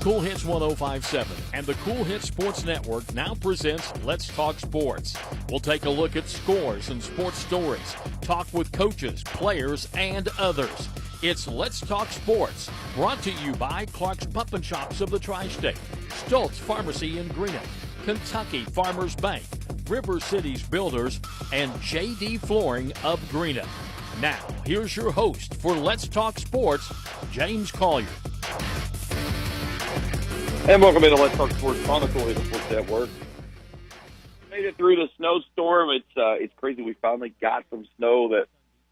Kool Hits 105.7 and the Kool Hits Sports Network now presents Let's Talk Sports. We'll take a look at scores and sports stories, talk with coaches, players, and others. It's Let's Talk Sports, brought to you by Clark's Pump and Shops of the Tri-State, Stoltz Pharmacy in Greenup, Kentucky Farmers Bank, River Cities Builders, and J.D. Flooring of Greenup. Now, here's your host for Let's Talk Sports, James Collier. And welcome to Let's Talk Sports on the Kool Hits Sports Network. Made it through the snowstorm. It's crazy. We finally got some snow that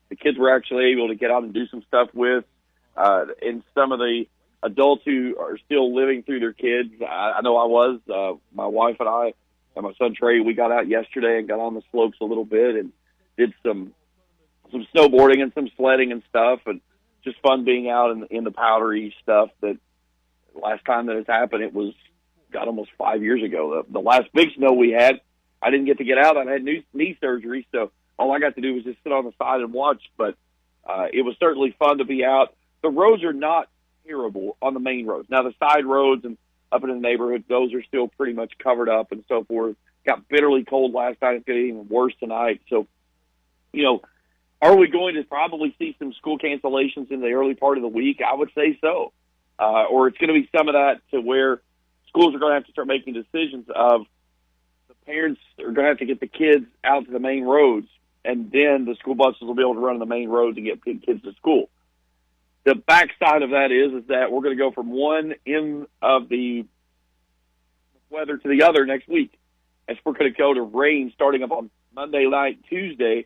the kids were actually able to get out and do some stuff with. And some of the adults who are still living through their kids, I know I was. My wife and I and my son Trey, we got out yesterday and got on the slopes a little bit and did some snowboarding and some sledding and stuff, and just fun being out in the powdery stuff. That last time that it's happened, it was almost 5 years ago. The last big snow we had, I didn't get to get out. I had knee surgery, so all I got to do was just sit on the side and watch. But it was certainly fun to be out. The roads are not terrible on the main roads. Now the side roads and up in the neighborhood, those are still pretty much covered up and so forth. Got bitterly cold last night. It's going to get even worse tonight. So, are we going to probably see some school cancellations in the early part of the week? I would say so. Or it's going to be some of that to where schools are going to have to start making decisions of the parents are going to have to get the kids out to the main roads, and then the school buses will be able to run on the main roads and get kids to school. The backside of that is that we're going to go from one end of the weather to the other next week. As we're going to go to rain starting up on Monday night, Tuesday,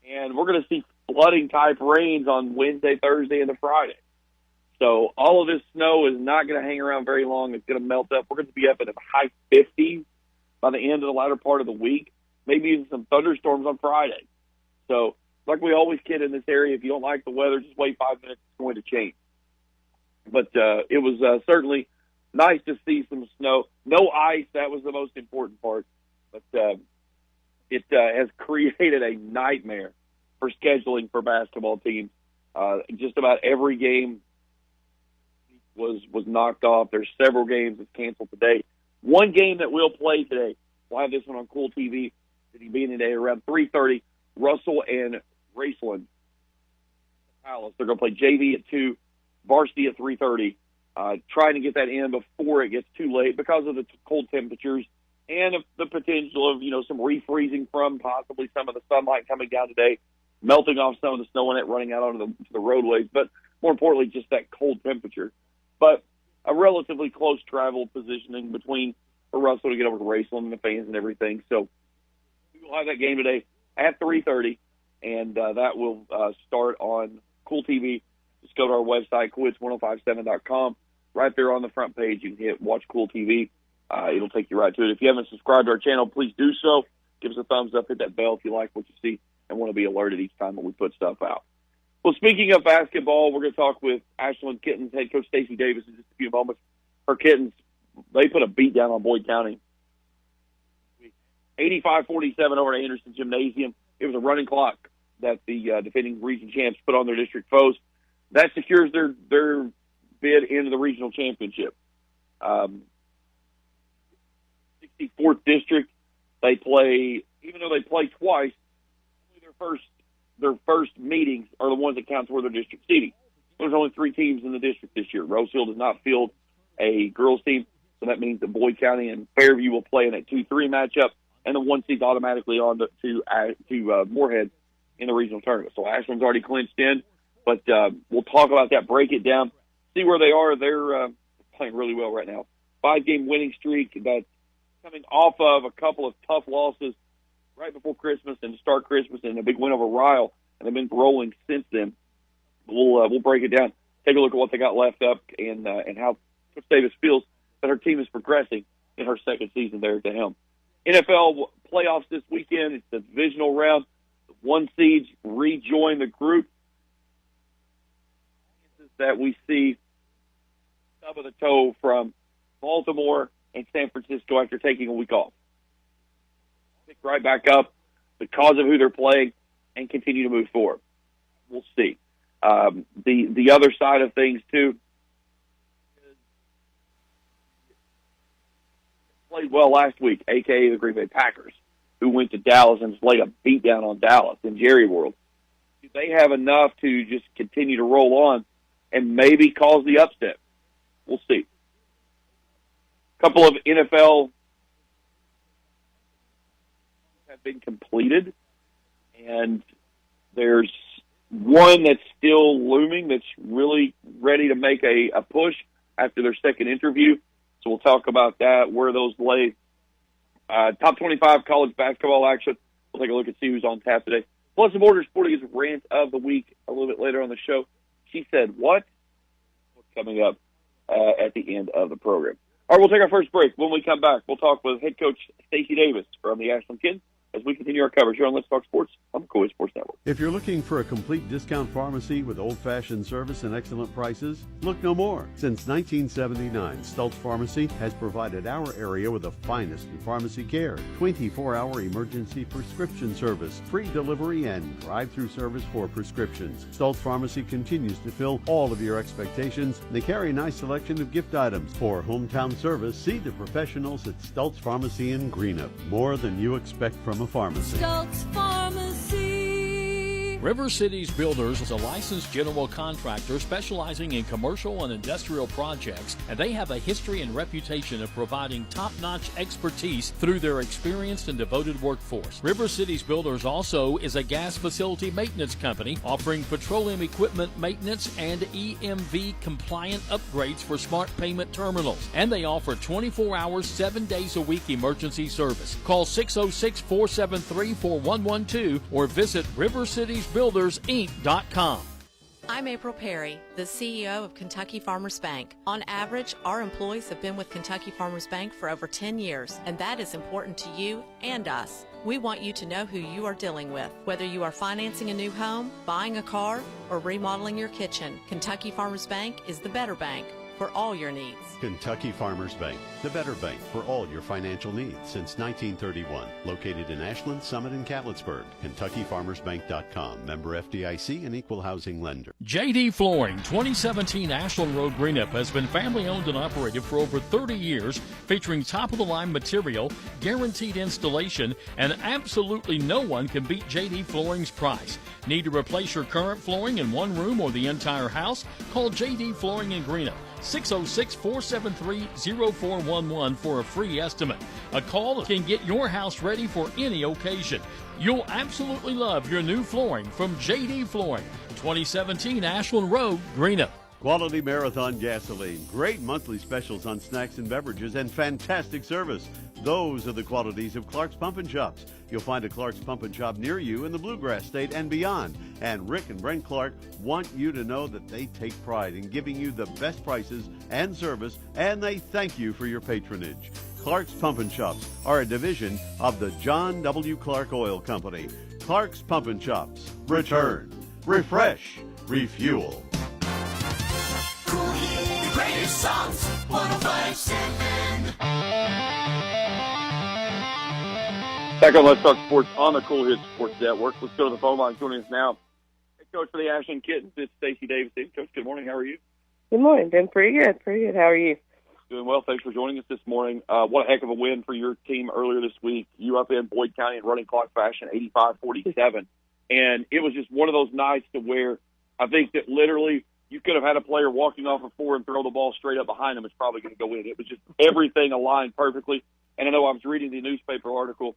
and we're going to see flooding-type rains on Wednesday, Thursday, and the Friday. So all of this snow is not going to hang around very long. It's going to melt up. We're going to be up in the high 50s by the end of the latter part of the week, maybe even some thunderstorms on Friday. So like we always kid in this area, if you don't like the weather, just wait 5 minutes. It's going to change. But it was certainly nice to see some snow. No ice. That was the most important part. But it has created a nightmare for scheduling for basketball teams. Just about every game was knocked off. There's several games that's canceled today. One game that we'll play today, we'll have this one on Kool TV, it'll be in today around 3:30, Russell and Raceland Palace. They're going to play JV at 2, varsity at 3:30, trying to get that in before it gets too late because of the cold temperatures and the potential of, some refreezing from possibly some of the sunlight coming down today, melting off some of the snow in it, running out onto the roadways, but more importantly, just that cold temperature. But a relatively close travel positioning between for Russell to get over to Raceland and the fans and everything. So we will have that game today at 3:30, and that will start on Kool TV. Just go to our website, koolhits1057.com. Right there on the front page, you can hit Watch Kool TV. It'll take you right to it. If you haven't subscribed to our channel, please do so. Give us a thumbs up, hit that bell if you like what you see and want to be alerted each time that we put stuff out. Well, speaking of basketball, we're going to talk with Ashland Kittens head coach Stacy Davis in just a few moments. Her Kittens, they put a beat down on Boyd County. 85-47 over at Anderson Gymnasium. It was a running clock that the defending region champs put on their district foes. That secures their bid into the regional championship. 64th district, they play, even though they play twice, their first meetings are the ones that count toward their district seeding. There's only 3 teams in the district this year. Rosehill does not field a girls team, so that means that Boyd County and Fairview will play in that 2-3 matchup, and the 1 seed's automatically on to Moorhead in the regional tournament. So Ashland's already clinched in, but we'll talk about that, break it down, see where they are. They're playing really well right now. 5-game winning streak that's coming off of a couple of tough losses right before Christmas and to start Christmas, and a big win over Ryle, and they've been rolling since then. We'll break it down, take a look at what they got left up, and how Coach Davis feels that her team is progressing in her second season there at the helm. NFL playoffs this weekend. It's the divisional round. The 1 seeds rejoin the group. That we see top of the toe from Baltimore and San Francisco after taking a week off. Pick right back up because of who they're playing and continue to move forward. We'll see. The other side of things, too, is played well last week, a.k.a. the Green Bay Packers, who went to Dallas and laid a beatdown on Dallas in Jerry World. Do they have enough to just continue to roll on and maybe cause the upset? We'll see. A couple of NFL have been completed, and there's one that's still looming that's really ready to make a push after their second interview. So we'll talk about that, where those lay. Top 25 college basketball action. We'll take a look and see who's on tap today. Plus the Borders Sporting Goods Rant of the week a little bit later on the show. She said what? What's coming up at the end of the program. All right, we'll take our first break. When we come back, we'll talk with head coach Stacy Davis from the Ashland Kittens as we continue our coverage here on Let's Talk Sports on the Kool Sports Network. If you're looking for a complete discount pharmacy with old-fashioned service and excellent prices, look no more. Since 1979, Stultz Pharmacy has provided our area with the finest in pharmacy care, 24-hour emergency prescription service, free delivery, and drive-through service for prescriptions. Stultz Pharmacy continues to fill all of your expectations. They carry a nice selection of gift items. For hometown service, see the professionals at Stultz Pharmacy in Greenup. More than you expect from a pharmacy. Stultz Pharmacy. River Cities Builders is a licensed general contractor specializing in commercial and industrial projects, and they have a history and reputation of providing top-notch expertise through their experienced and devoted workforce. River Cities Builders also is a gas facility maintenance company offering petroleum equipment maintenance and EMV-compliant upgrades for smart payment terminals, and they offer 24 hours, 7 days a week emergency service. Call 606-473-4112 or visit rivercitiesbuildersinc.com. I'm April Perry, the CEO of Kentucky Farmers Bank. On average, our employees have been with Kentucky Farmers Bank for over 10 years, and that is important to you and us. We want you to know who you are dealing with. Whether you are financing a new home, buying a car, or remodeling your kitchen, Kentucky Farmers Bank is the better bank for all your needs. Kentucky Farmers Bank, the better bank for all your financial needs since 1931. Located in Ashland, Summit, and Catlettsburg. KentuckyFarmersBank.com. Member FDIC and equal housing lender. JD Flooring, 2017 Ashland Road, Greenup, has been family owned and operated for over 30 years, featuring top-of-the-line material, guaranteed installation, and absolutely no one can beat JD Flooring's price. Need to replace your current flooring in one room or the entire house? Call JD Flooring in Greenup. 606-473-0411 for a free estimate. A call can get your house ready for any occasion. You'll absolutely love your new flooring from JD Flooring, 2017 Ashland Road, Greenup. Quality Marathon gasoline, great monthly specials on snacks and beverages, and fantastic service. Those are the qualities of Clark's Pump and Shops. You'll find a Clark's Pump and Shop near you in the Bluegrass State and beyond. And Rick and Brent Clark want you to know that they take pride in giving you the best prices and service, and they thank you for your patronage. Clark's Pump and Shops are a division of the John W. Clark Oil Company. Clark's Pump and Shops. Return, refresh, refuel. Kool, the greatest songs, 105.7. Back on Let's Talk Sports on the Kool Sports Network. Let's go to the phone line. Joining us now, head coach for the Ashland Kittens, it's Stacy Davis. Coach, good morning. How are you? Good morning. Doing pretty good. Pretty good. How are you? Doing well. Thanks for joining us this morning. What a heck of a win for your team earlier this week. You up in Boyd County in running clock fashion, 85-47. And it was just one of those nights to where I think that literally you could have had a player walking off a four and throw the ball straight up behind him. It's probably going to go in. It was just everything aligned perfectly. And I know I was reading the newspaper article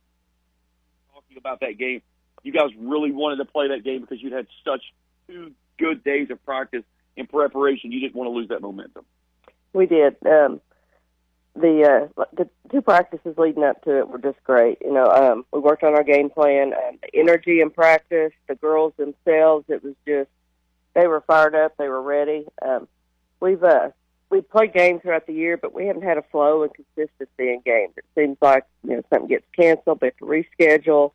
talking about that game. You guys really wanted to play that game because you'd had such 2 good days of practice in preparation. You didn't want to lose that momentum. We did. The 2 practices leading up to it were just great. You know, we worked on our game plan, the energy in practice, the girls themselves. It was just, they were fired up. They were ready. We've played games throughout the year, but we haven't had a flow and consistency in games. It seems like, you know, something gets canceled, they have to reschedule.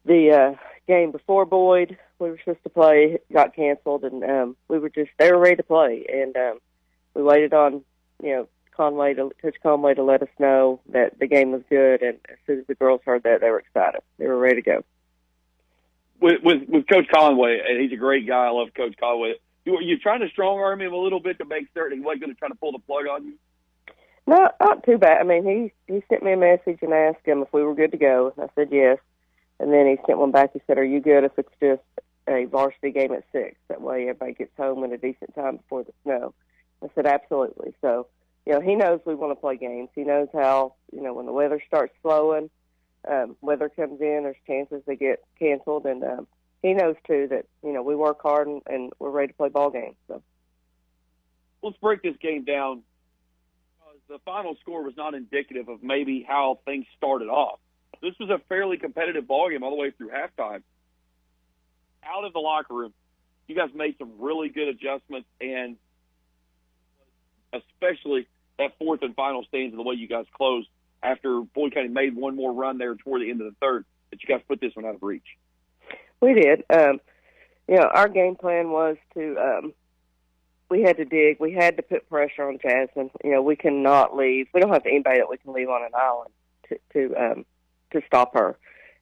The game before Boyd, we were supposed to play, got canceled, and they were ready to play. And we waited on, you know, Coach Conway to let us know that the game was good, and as soon as the girls heard that, they were excited. They were ready to go. With Coach Conway, and he's a great guy. I love Coach Conway. You trying to strong-arm him a little bit to make certain he wasn't going to try to pull the plug on you? Not too bad. I mean, he sent me a message and asked him if we were good to go. I said yes. And then he sent one back. He said, "Are you good if it's just a varsity game at 6? That way everybody gets home in a decent time before the snow." I said, "Absolutely." So, he knows we want to play games. He knows how, when the weather starts slowing, weather comes in, there's chances they get canceled. And he knows, too, that, we work hard and we're ready to play ball games. So let's break this game down. The final score was not indicative of maybe how things started off. This was a fairly competitive ballgame all the way through halftime. Out of the locker room, you guys made some really good adjustments, and especially that fourth and final stanza, the way you guys closed after Boyd County made one more run there toward the end of the third, that you guys put this one out of reach. We did. Our game plan was to we had to dig. We had to put pressure on Jasmine. We cannot leave. We don't have anybody that we can leave on an island to stop her.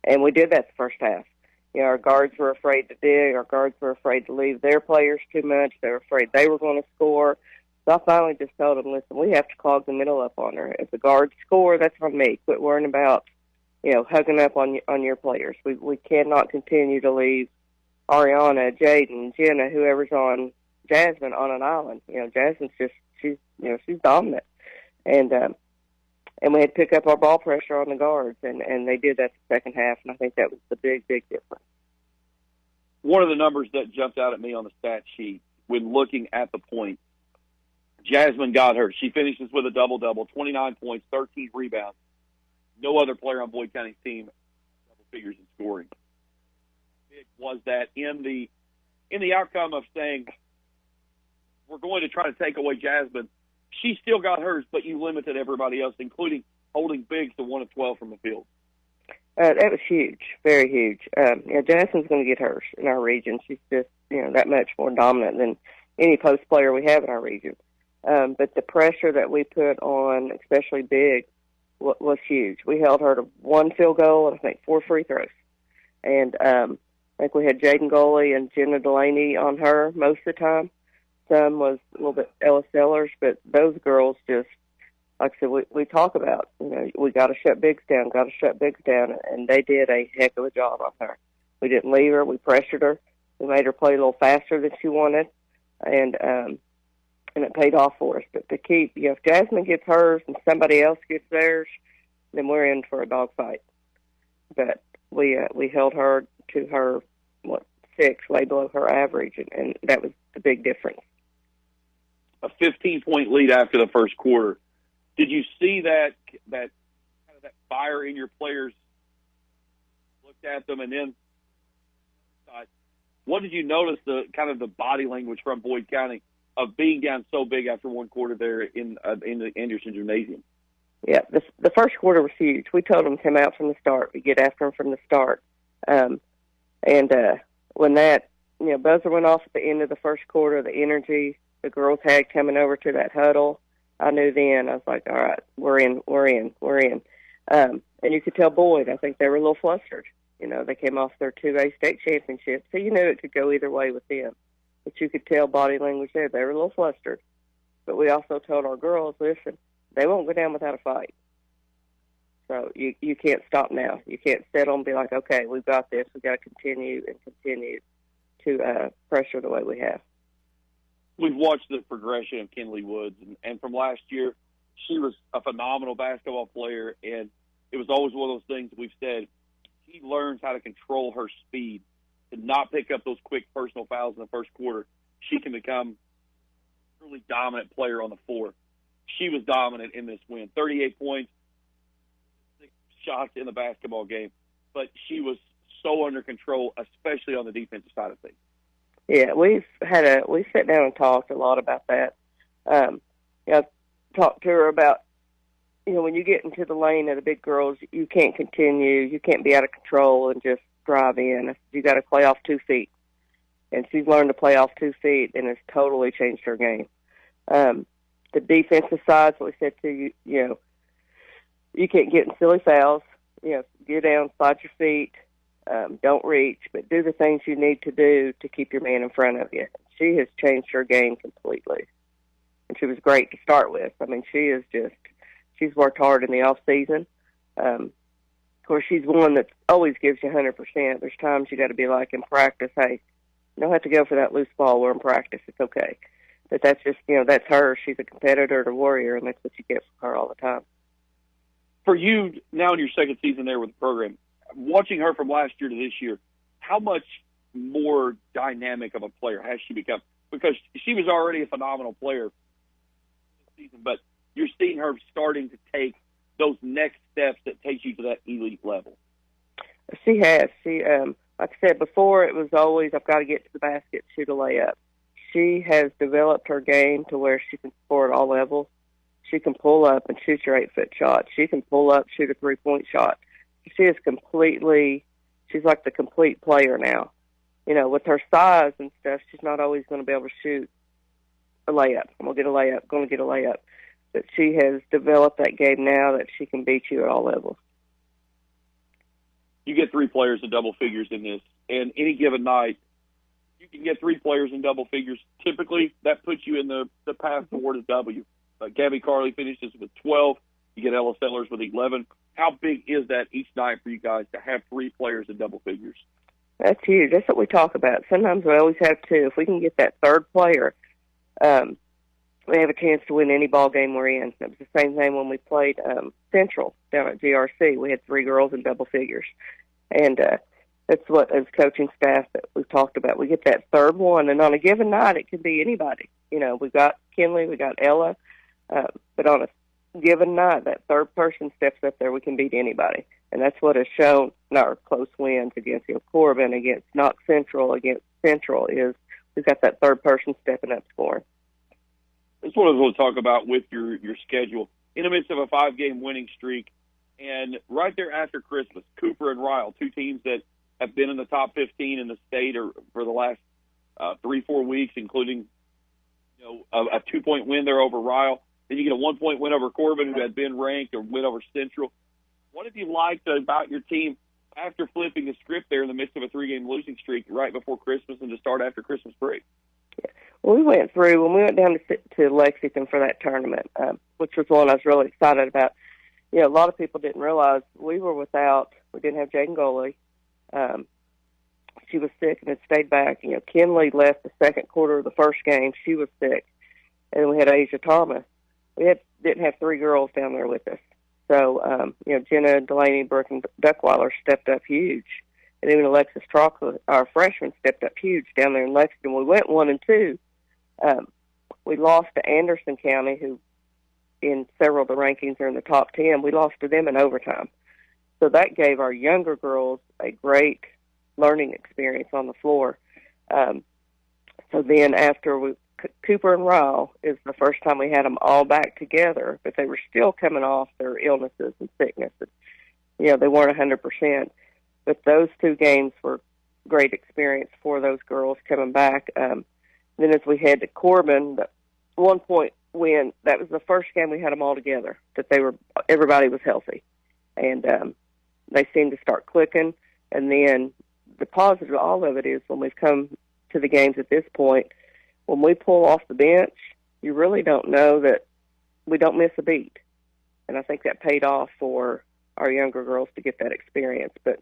And we did that the first half. Our guards were afraid to dig. Our guards were afraid to leave their players too much. They were afraid they were going to score. So I finally just told them, listen, we have to clog the middle up on her. If the guards score, that's on me. Quit worrying about, hugging up on your players. We cannot continue to leave Ariana, Jaden, Jenna, whoever's on Jasmine on an island. Jasmine's just, she's dominant. And we had to pick up our ball pressure on the guards, and they did that the second half, and I think that was the big difference. One of the numbers that jumped out at me on the stat sheet when looking at the point, Jasmine got her. She finishes with a double-double, 29 points, 13 rebounds. No other player on Boyd County's team double figures in scoring. It was that in the outcome of saying we're going to try to take away Jasmine, she still got hers, but you limited everybody else, including holding Biggs to 1 of 12 from the field. That was huge, very huge. Jasmine's going to get hers in our region. She's just, that much more dominant than any post player we have in our region. But the pressure that we put on, especially Biggs, was huge. We held her to 1 field goal and I think 4 free throws. And I think we had Jaden Goley and Jenna Delaney on her most of the time. Some was a little bit Ella Sellers, but those girls just, like I said, we talk about, we got to shut Biggs down, and they did a heck of a job on her. We didn't leave her. We pressured her. We made her play a little faster than she wanted, and it paid off for us. But to keep, if Jasmine gets hers and somebody else gets theirs, then we're in for a dogfight. But we held her to her, 6, way below her average, and that was the big difference. A 15-point lead after the first quarter. Did you see that fire in your players? Looked at them, and then what did you notice the body language from Boyd County of being down so big after one quarter there in the Anderson Gymnasium? Yeah, the first quarter was huge. We told them to come out from the start. We get after them from the start, and when that buzzer went off at the end of the first quarter, the energy the girls had coming over to that huddle, I knew then. I was like, all right, we're in. And you could tell Boyd, I think they were a little flustered. They came off their 2A state championship, so you knew it could go either way with them. But you could tell body language there. They were a little flustered. But we also told our girls, listen, they won't go down without a fight. So you can't stop now. You can't settle and be like, okay, we've got this. We've got to continue to pressure the way we have. We've watched the progression of Kinley Woods, and from last year, she was a phenomenal basketball player, and it was always one of those things that we've said, she learns how to control her speed, to not pick up those quick personal fouls in the first quarter. She can become a really dominant player on the floor. She was dominant in this win. 38 points, 6 shots in the basketball game, but she was so under control, especially on the defensive side of things. Yeah, we sat down and talked a lot about that. Talked to her about, when you get into the lane of the big girls, you can't be out of control and just drive in. You got to play off 2 feet. And she's learned to play off 2 feet, and it's totally changed her game. The defensive side, what we said to you, you can't get in silly fouls. Get down, slide your feet. Don't reach, but do the things you need to do to keep your man in front of you. She has changed her game completely. And she was great to start with. I mean, she is just, she's worked hard in the off season. Of course, she's one that always gives you 100%. There's times you got to be like in practice, hey, you don't have to go for that loose ball. We're in practice. It's okay. But that's just, that's her. She's a competitor and a warrior, and that's what you get from her all the time. For you, now in your second season there with the program, watching her from last year to this year, how much more dynamic of a player has she become? Because she was already a phenomenal player this season, but you're seeing her starting to take those next steps that takes you to that elite level. She has. She, like I said before, it was always, I've got to get to the basket, shoot a layup. She has developed her game to where she can score at all levels. She can pull up and shoot your 8-foot shot. She can pull up, shoot a 3-point shot. She is she's like the complete player now. With her size and stuff, she's not always going to be able to shoot a layup. I'm going to get a layup, going to get a layup. But she has developed that game now that she can beat you at all levels. You get 3 players in double figures in this, and any given night, you can get 3 players in double figures. Typically, that puts you in the path toward a W. Gabby Carley finishes with 12. You get Ella Sellers with 11. How big is that each night for you guys to have 3 players in double figures? That's huge. That's what we talk about. Sometimes we always have 2. If we can get that third player, we have a chance to win any ball game we're in. It was the same thing when we played Central down at GRC. We had 3 girls in double figures. And that's what, as coaching staff, that we've talked about. We get that third one, and on a given night, it could be anybody. We've got Kinley, we got Ella, but on a given night, that third person steps up there, we can beat anybody. And that's what has shown in our close wins against Corbin, against Knox Central, against Central, is we've got that third person stepping up scoring. That's what I was going to talk about with your schedule. In the midst of a 5-game winning streak, and right there after Christmas, Cooper and Ryle, 2 teams that have been in the top 15 in the state for the last 3-4 weeks, including a 2-point win there over Ryle. Then you get a 1-point win over Corbin, who had been ranked, or win over Central. What have you liked about your team after flipping the script there in the midst of a 3-game losing streak right before Christmas and to start after Christmas break? Yeah. Well, we went through, when we went down to Lexington for that tournament, which was one I was really excited about. A lot of people didn't realize we didn't have Jaden Goley. She was sick and had stayed back. Kinley left the second quarter of the first game. She was sick. And then we had Asia Thomas. We didn't have 3 girls down there with us. So, Jenna, Delaney, Brooke, and Duckweiler stepped up huge. And even Alexis Trockler, our freshman, stepped up huge down there in Lexington. We went 1-2. We lost to Anderson County, who in several of the rankings are in the top 10. We lost to them in overtime. So that gave our younger girls a great learning experience on the floor. So then after Cooper and Ryle is the first time we had them all back together, but they were still coming off their illnesses and sicknesses. They weren't 100%. But those 2 games were great experience for those girls coming back. Then as we head to Corbin, the 1-point win, that was the first game we had them all together, that everybody was healthy. And they seemed to start clicking. And then the positive of all of it is when we've come to the games at this point, when we pull off the bench, you really don't know that we don't miss a beat. And I think that paid off for our younger girls to get that experience. But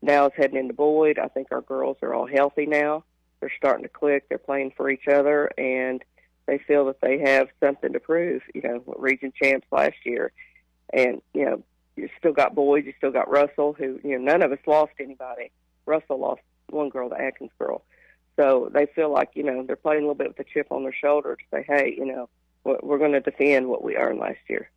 now it's heading into Boyd. I think our girls are all healthy now. They're starting to click. They're playing for each other, and they feel that they have something to prove, region champs last year. And, you still got Boyd, you still got Russell, who, none of us lost anybody. Russell lost 1 girl, the Atkins girl. So they feel like, they're playing a little bit with a chip on their shoulder to say, hey, we're going to defend what we earned last year.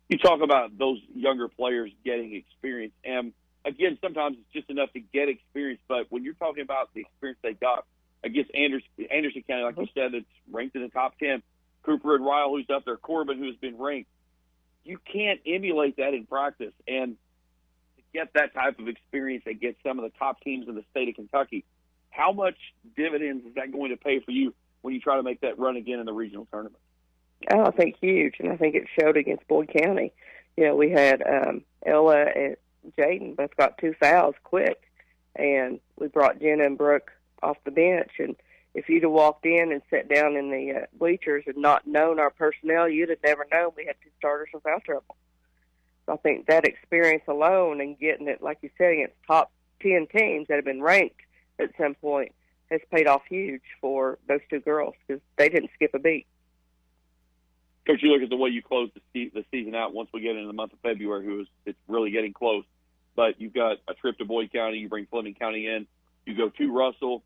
You talk about those younger players getting experience. And, again, sometimes it's just enough to get experience. But when you're talking about the experience they got against Anderson County, like you said, it's ranked in the top 10. Cooper and Ryle, who's up there, Corbin, who's been ranked. You can't emulate that in practice. And to get that type of experience against some of the top teams in the state of Kentucky, how much dividends is that going to pay for you when you try to make that run again in the regional tournament? Oh, I think huge, and I think it showed against Boyd County. We had Ella and Jaden both got 2 fouls quick, and we brought Jenna and Brooke off the bench, and if you'd have walked in and sat down in the bleachers and not known our personnel, you'd have never known we had 2 starters in foul trouble. So I think that experience alone and getting it, like you said, against top 10 teams that have been ranked at some point has paid off huge for those 2 girls because they didn't skip a beat. Coach, you look at the way you close the season out once we get into the month of February, it's really getting close. But you've got a trip to Boyd County, you bring Fleming County in, you go to Russell,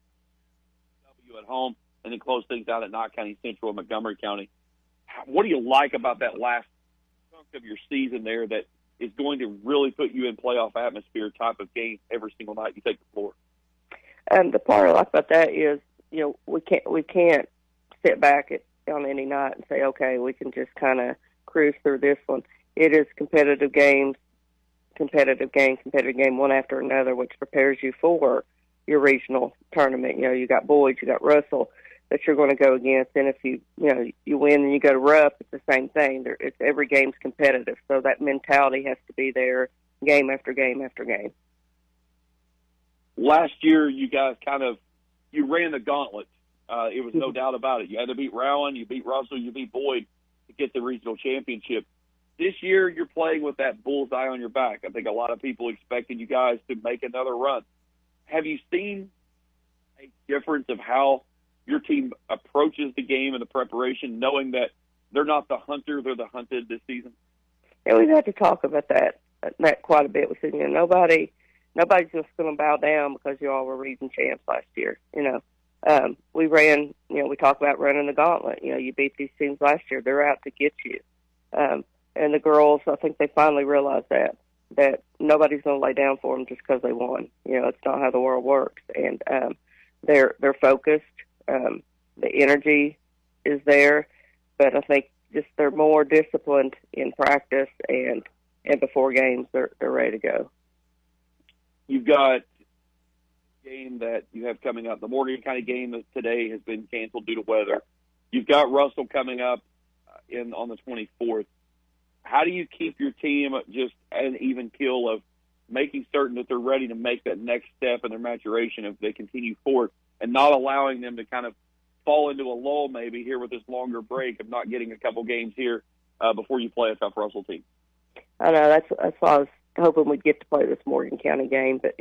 W at home, and then close things out at Knott County Central and Montgomery County. What do you like about that last chunk of your season there that is going to really put you in playoff atmosphere type of game every single night you take the floor? The part I like about that is, we can't sit back on any night and say, okay, we can just kind of cruise through this one. It is competitive game one after another, which prepares you for your regional tournament. You got Boyd, you got Russell that you're going to go against, and if you win and you go to Rupp, it's the same thing. It's every game's competitive, so that mentality has to be there game after game after game. Last year, you guys you ran the gauntlet. It was no doubt about it. You had to beat Rowan, you beat Russell, you beat Boyd to get the regional championship. This year, you're playing with that bullseye on your back. I think a lot of people expected you guys to make another run. Have you seen a difference of how your team approaches the game and the preparation, knowing that they're not the hunter, they're the hunted this season? Yeah, we've had to talk about that quite a bit. We said, nobody's just going to bow down because you all were region champs last year. We ran, we talk about running the gauntlet. You beat these teams last year. They're out to get you. And the girls, I think they finally realized that nobody's going to lay down for them just because they won. It's not how the world works. And they're focused. The energy is there. But I think just they're more disciplined in practice and before games, they're ready to go. You've got a game that you have coming up. The Morgan County game today has been canceled due to weather. You've got Russell coming up on the 24th. How do you keep your team just at an even keel of making certain that they're ready to make that next step in their maturation if they continue forward and not allowing them to kind of fall into a lull maybe here with this longer break of not getting a couple games here before you play a tough Russell team? I know that's why I was hoping we'd get to play this Morgan County game, but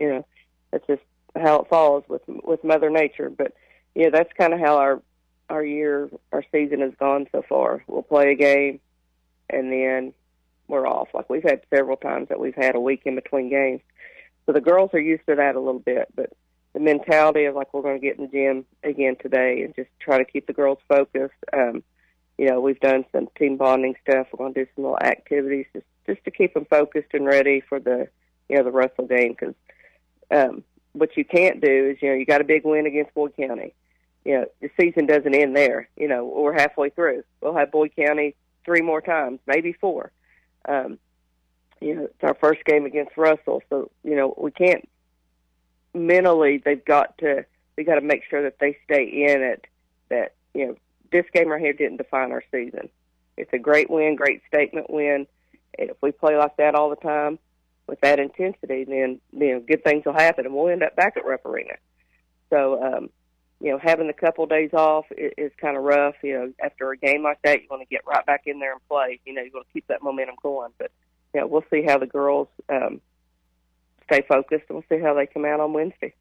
that's just how it falls with Mother Nature. But that's kind of how our season has gone so far. We'll play a game and then we're off. Like we've had several times that we've had a week in between games. So the girls are used to that a little bit, but the mentality of like we're going to get in the gym again today and just try to keep the girls focused. We've done some team bonding stuff. We're going to do some little activities just to keep them focused and ready for the Russell game. Because what you can't do is you got a big win against Boyd County. The season doesn't end there. We're halfway through. We'll have Boyd County 3 more times, maybe 4. It's our first game against Russell, so we can't mentally. We got to make sure that they stay in it. That this game right here didn't define our season. It's a great win, great statement win. And if we play like that all the time with that intensity, then good things will happen, and we'll end up back at Rupp Arena. So having a couple days off is kind of rough. After a game like that, you want to get right back in there and play. You want to keep that momentum going. But we'll see how the girls stay focused, and we'll see how they come out on Wednesday.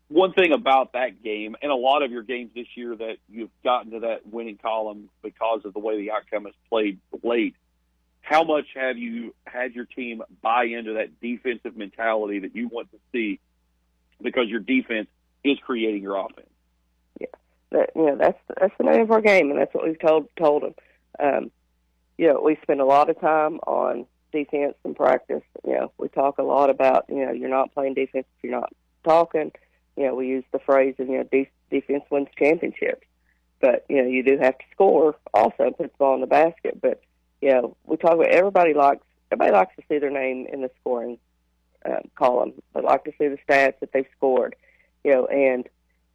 One thing about that game, and a lot of your games this year, that you've gotten to that winning column because of the way the outcome is played late. How much have you had your team buy into that defensive mentality that you want to see because your defense is creating your offense? Yeah, that's the name of our game, and that's what we've told them. We spend a lot of time on defense and practice. We talk a lot about you're not playing defense if you're not talking. We use the phrase of defense wins championships, but you do have to score also, put the ball in the basket. But we talk about everybody likes to see their name in the scoring column. They like to see the stats that they've scored. And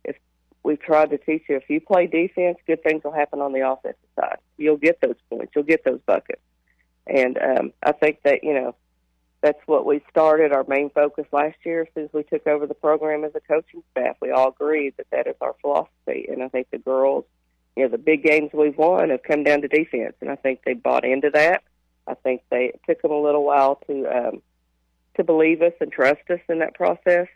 if we've tried to teach you, if you play defense, good things will happen on the offensive side. You'll get those points. You'll get those buckets. And I think that, that's what we started, our main focus last year since we took over the program as a coaching staff. We all agreed that that is our philosophy, and I think the girls, the big games we've won have come down to defense, and I think they bought into that. I think it took them a little while to believe us and trust us in that process,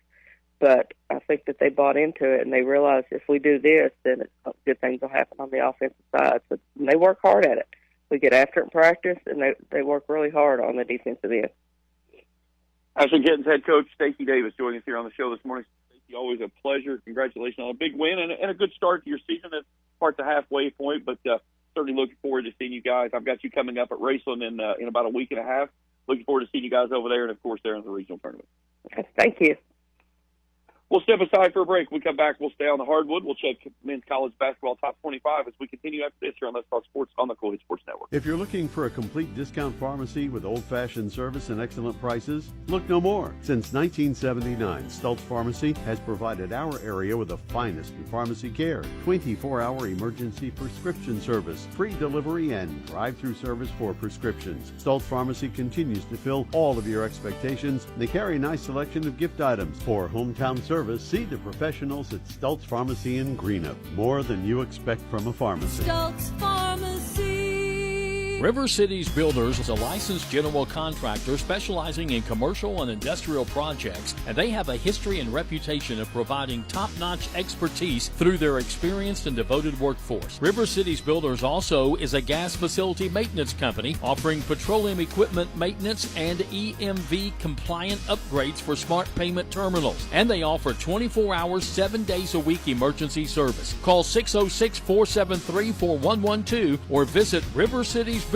but I think that they bought into it, and they realized if we do this, then good things will happen on the offensive side. So they work hard at it. We get after it in practice, and they work really hard on the defensive end. Ashland Kittens head coach Stacy Davis joining us here on the show this morning. Stacy, always a pleasure. Congratulations on a big win and a good start to your season. It's part the halfway point, but certainly looking forward to seeing you guys. I've got you coming up at Raceland in about a week and a half. Looking forward to seeing you guys over there, and, of course, there in the regional tournament. Thank you. We'll step aside for a break. When we come back, we'll stay on the hardwood. We'll check men's college basketball top 25 as we continue after this here on Let's Talk Sports on the Kool Sports Network. If you're looking for a complete discount pharmacy with old-fashioned service and excellent prices, look no more. Since 1979, Stultz Pharmacy has provided our area with the finest in pharmacy care, 24-hour emergency prescription service, free delivery, and drive-through service for prescriptions. Stultz Pharmacy continues to fill all of your expectations. They carry a nice selection of gift items. For hometown service, see the professionals at Stultz Pharmacy in Greenup. More than you expect from a pharmacy. Stultz Pharmacy. River Cities Builders is a licensed general contractor specializing in commercial and industrial projects, and they have a history and reputation of providing top-notch expertise through their experienced and devoted workforce. River Cities Builders also is a gas facility maintenance company offering petroleum equipment maintenance and EMV-compliant upgrades for smart payment terminals, and they offer 24 hours, 7 days a week emergency service. Call 606-473-4112 or visit rivercitiesbuildersinc.com.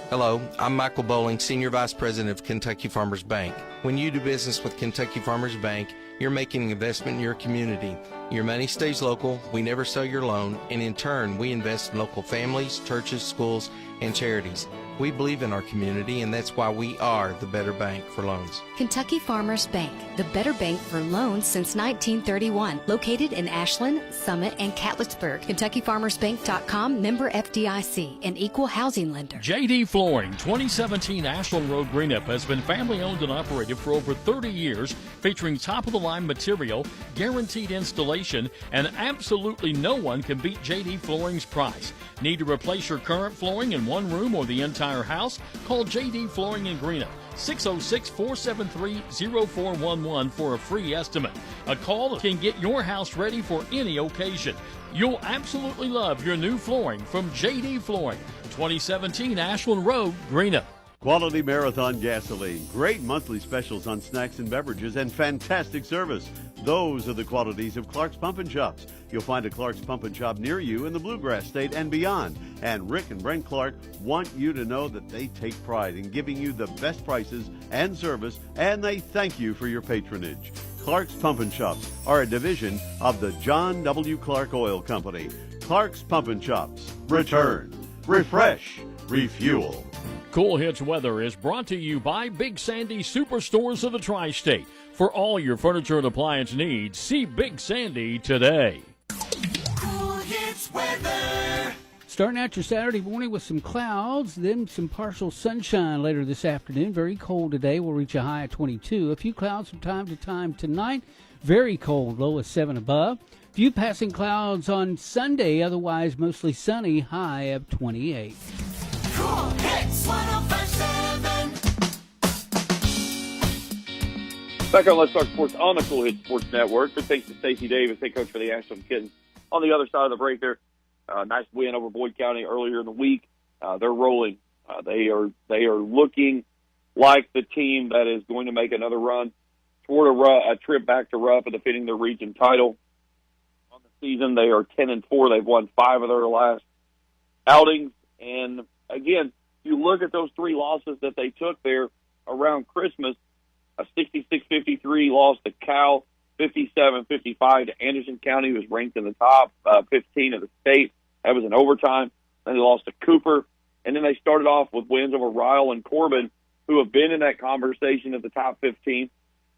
Hello, I'm Michael Bowling, Senior Vice President of Kentucky Farmers Bank. When you do business with Kentucky Farmers Bank, you're making an investment in your community. Your money stays local, we never sell your loan, and in turn, we invest in local families, churches, schools, and charities. We believe in our community, and that's why we are the better bank for loans. Kentucky Farmers Bank, the better bank for loans since 1931. Located in Ashland, Summit, and Catlettsburg. KentuckyFarmersBank.com, member FDIC, an equal housing lender. JD Flooring, 2017 Ashland Road, Greenup, has been family owned and operated for over 30 years, featuring top-of-the-line material, guaranteed installation, and absolutely no one can beat JD Flooring's price. Need to replace your current flooring in one room or the entire house? Call JD Flooring in Greenup, 606-473-0411 for a free estimate. A call that can get your house ready for any occasion. You'll absolutely love your new flooring from JD Flooring, 2017 Ashland Road, Greenup. Quality Marathon gasoline, great monthly specials on snacks and beverages, and fantastic service. Those are the qualities of Clark's Pump and Shops. You'll find a Clark's Pump and Shop near you in the Bluegrass State and beyond. And Rick and Brent Clark want you to know that they take pride in giving you the best prices and service, and they thank you for your patronage. Clark's Pump and Shops are a division of the John W. Clark Oil Company. Clark's Pump and Shops. Return, refresh, refuel. Kool Hits weather is brought to you by Big Sandy Superstores of the Tri-State. For all your furniture and appliance needs, see Big Sandy today. Kool Hits weather. Starting out your Saturday morning with some clouds, then some partial sunshine later this afternoon. Very cold today. We'll reach a high of 22. A few clouds from time to time tonight. Very cold, low of 7 above. Few passing clouds on Sunday, otherwise mostly sunny, high of 28. Kool Hits 105.7. Back on Let's Talk Sports on the Kool Hits Sports Network. But thanks to Stacy Davis, head coach for the Ashland Kittens. On the other side of the break there, nice win over Boyd County earlier in the week. They're rolling. They are looking like the team that is going to make another run toward a trip back to Rupp and defending their region title. On the season, they are 10-4. They've won 5 of their last outings. And again, you look at those 3 losses that they took there around Christmas, a 66-53 loss to Cal, 57-55 to Anderson County, who was ranked in the top 15 of the state. That was in overtime. Then they lost to Cooper. And then they started off with wins over Ryle and Corbin, who have been in that conversation at the top 15.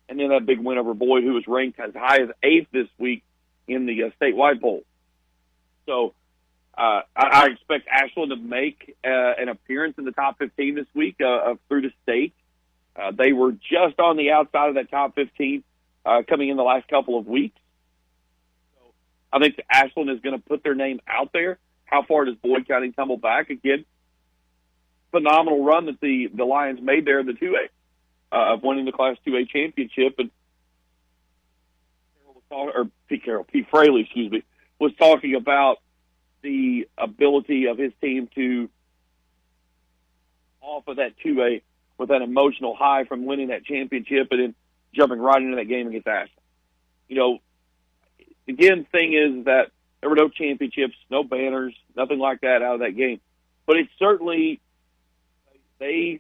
And then that big win over Boyd, who was ranked as high as 8th this week in the statewide poll. So I expect Ashland to make an appearance in the top 15 this week through the state. They were just on the outside of that top 15 coming in the last couple of weeks. So I think Ashland is going to put their name out there. How far does Boyd County tumble back? Again, phenomenal run that the Lions made there in the 2A of winning the Class 2A championship. And Pete Fraley, was talking about the ability of his team to off of that 2A with that emotional high from winning that championship and then jumping right into that game against Ashland. You know, again, thing is that there were no championships, no banners, nothing like that out of that game. But it's certainly a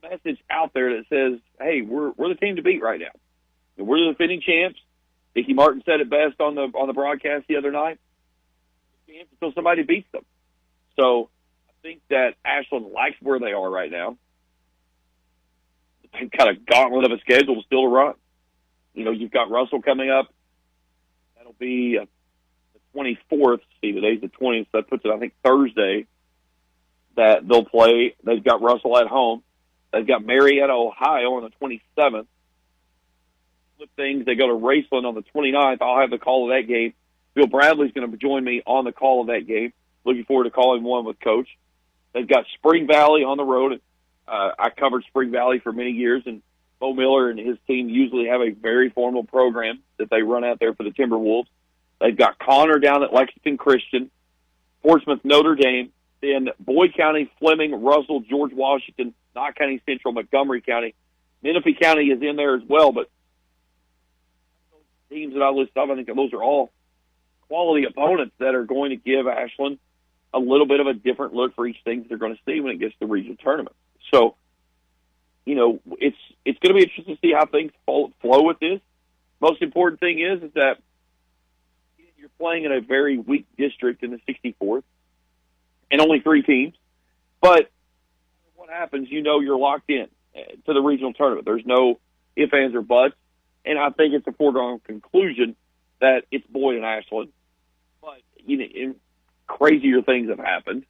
message out there that says, hey, we're the team to beat right now. And we're the defending champs. Dickie Martin said it best on the broadcast the other night. Until somebody beats them. So I think that Ashland likes where they are right now. They've got a gauntlet of a schedule still to run. You know, you've got Russell coming up. That'll be the 24th. See, today's the 20th. So that puts it, I think, Thursday that they'll play. They've got Russell at home. They've got Marietta, Ohio on the 27th. Flip things. They go to Raceland on the 29th. I'll have the call of that game. Bill Bradley's going to join me on the call of that game. Looking forward to calling one with Coach. They've got Spring Valley on the road. I covered Spring Valley for many years, and Bo Miller and his team usually have a very formal program that they run out there for the Timberwolves. They've got Connor down at Lexington Christian, Portsmouth, Notre Dame, then Boyd County, Fleming, Russell, George Washington, Knott County Central, Montgomery County. Menifee County is in there as well, but teams that I listed off, I think those are all quality opponents that are going to give Ashland a little bit of a different look for each thing that they're going to see when it gets to the regional tournament. So, you know, it's going to be interesting to see how things flow with this. Most important thing is that you're playing in a very weak district in the 64th and only 3 teams. But what happens, you know you're locked in to the regional tournament. There's no ifs, ands, or buts. And I think it's a foregone conclusion that it's Boyd and Ashland. But, you know, crazier things have happened.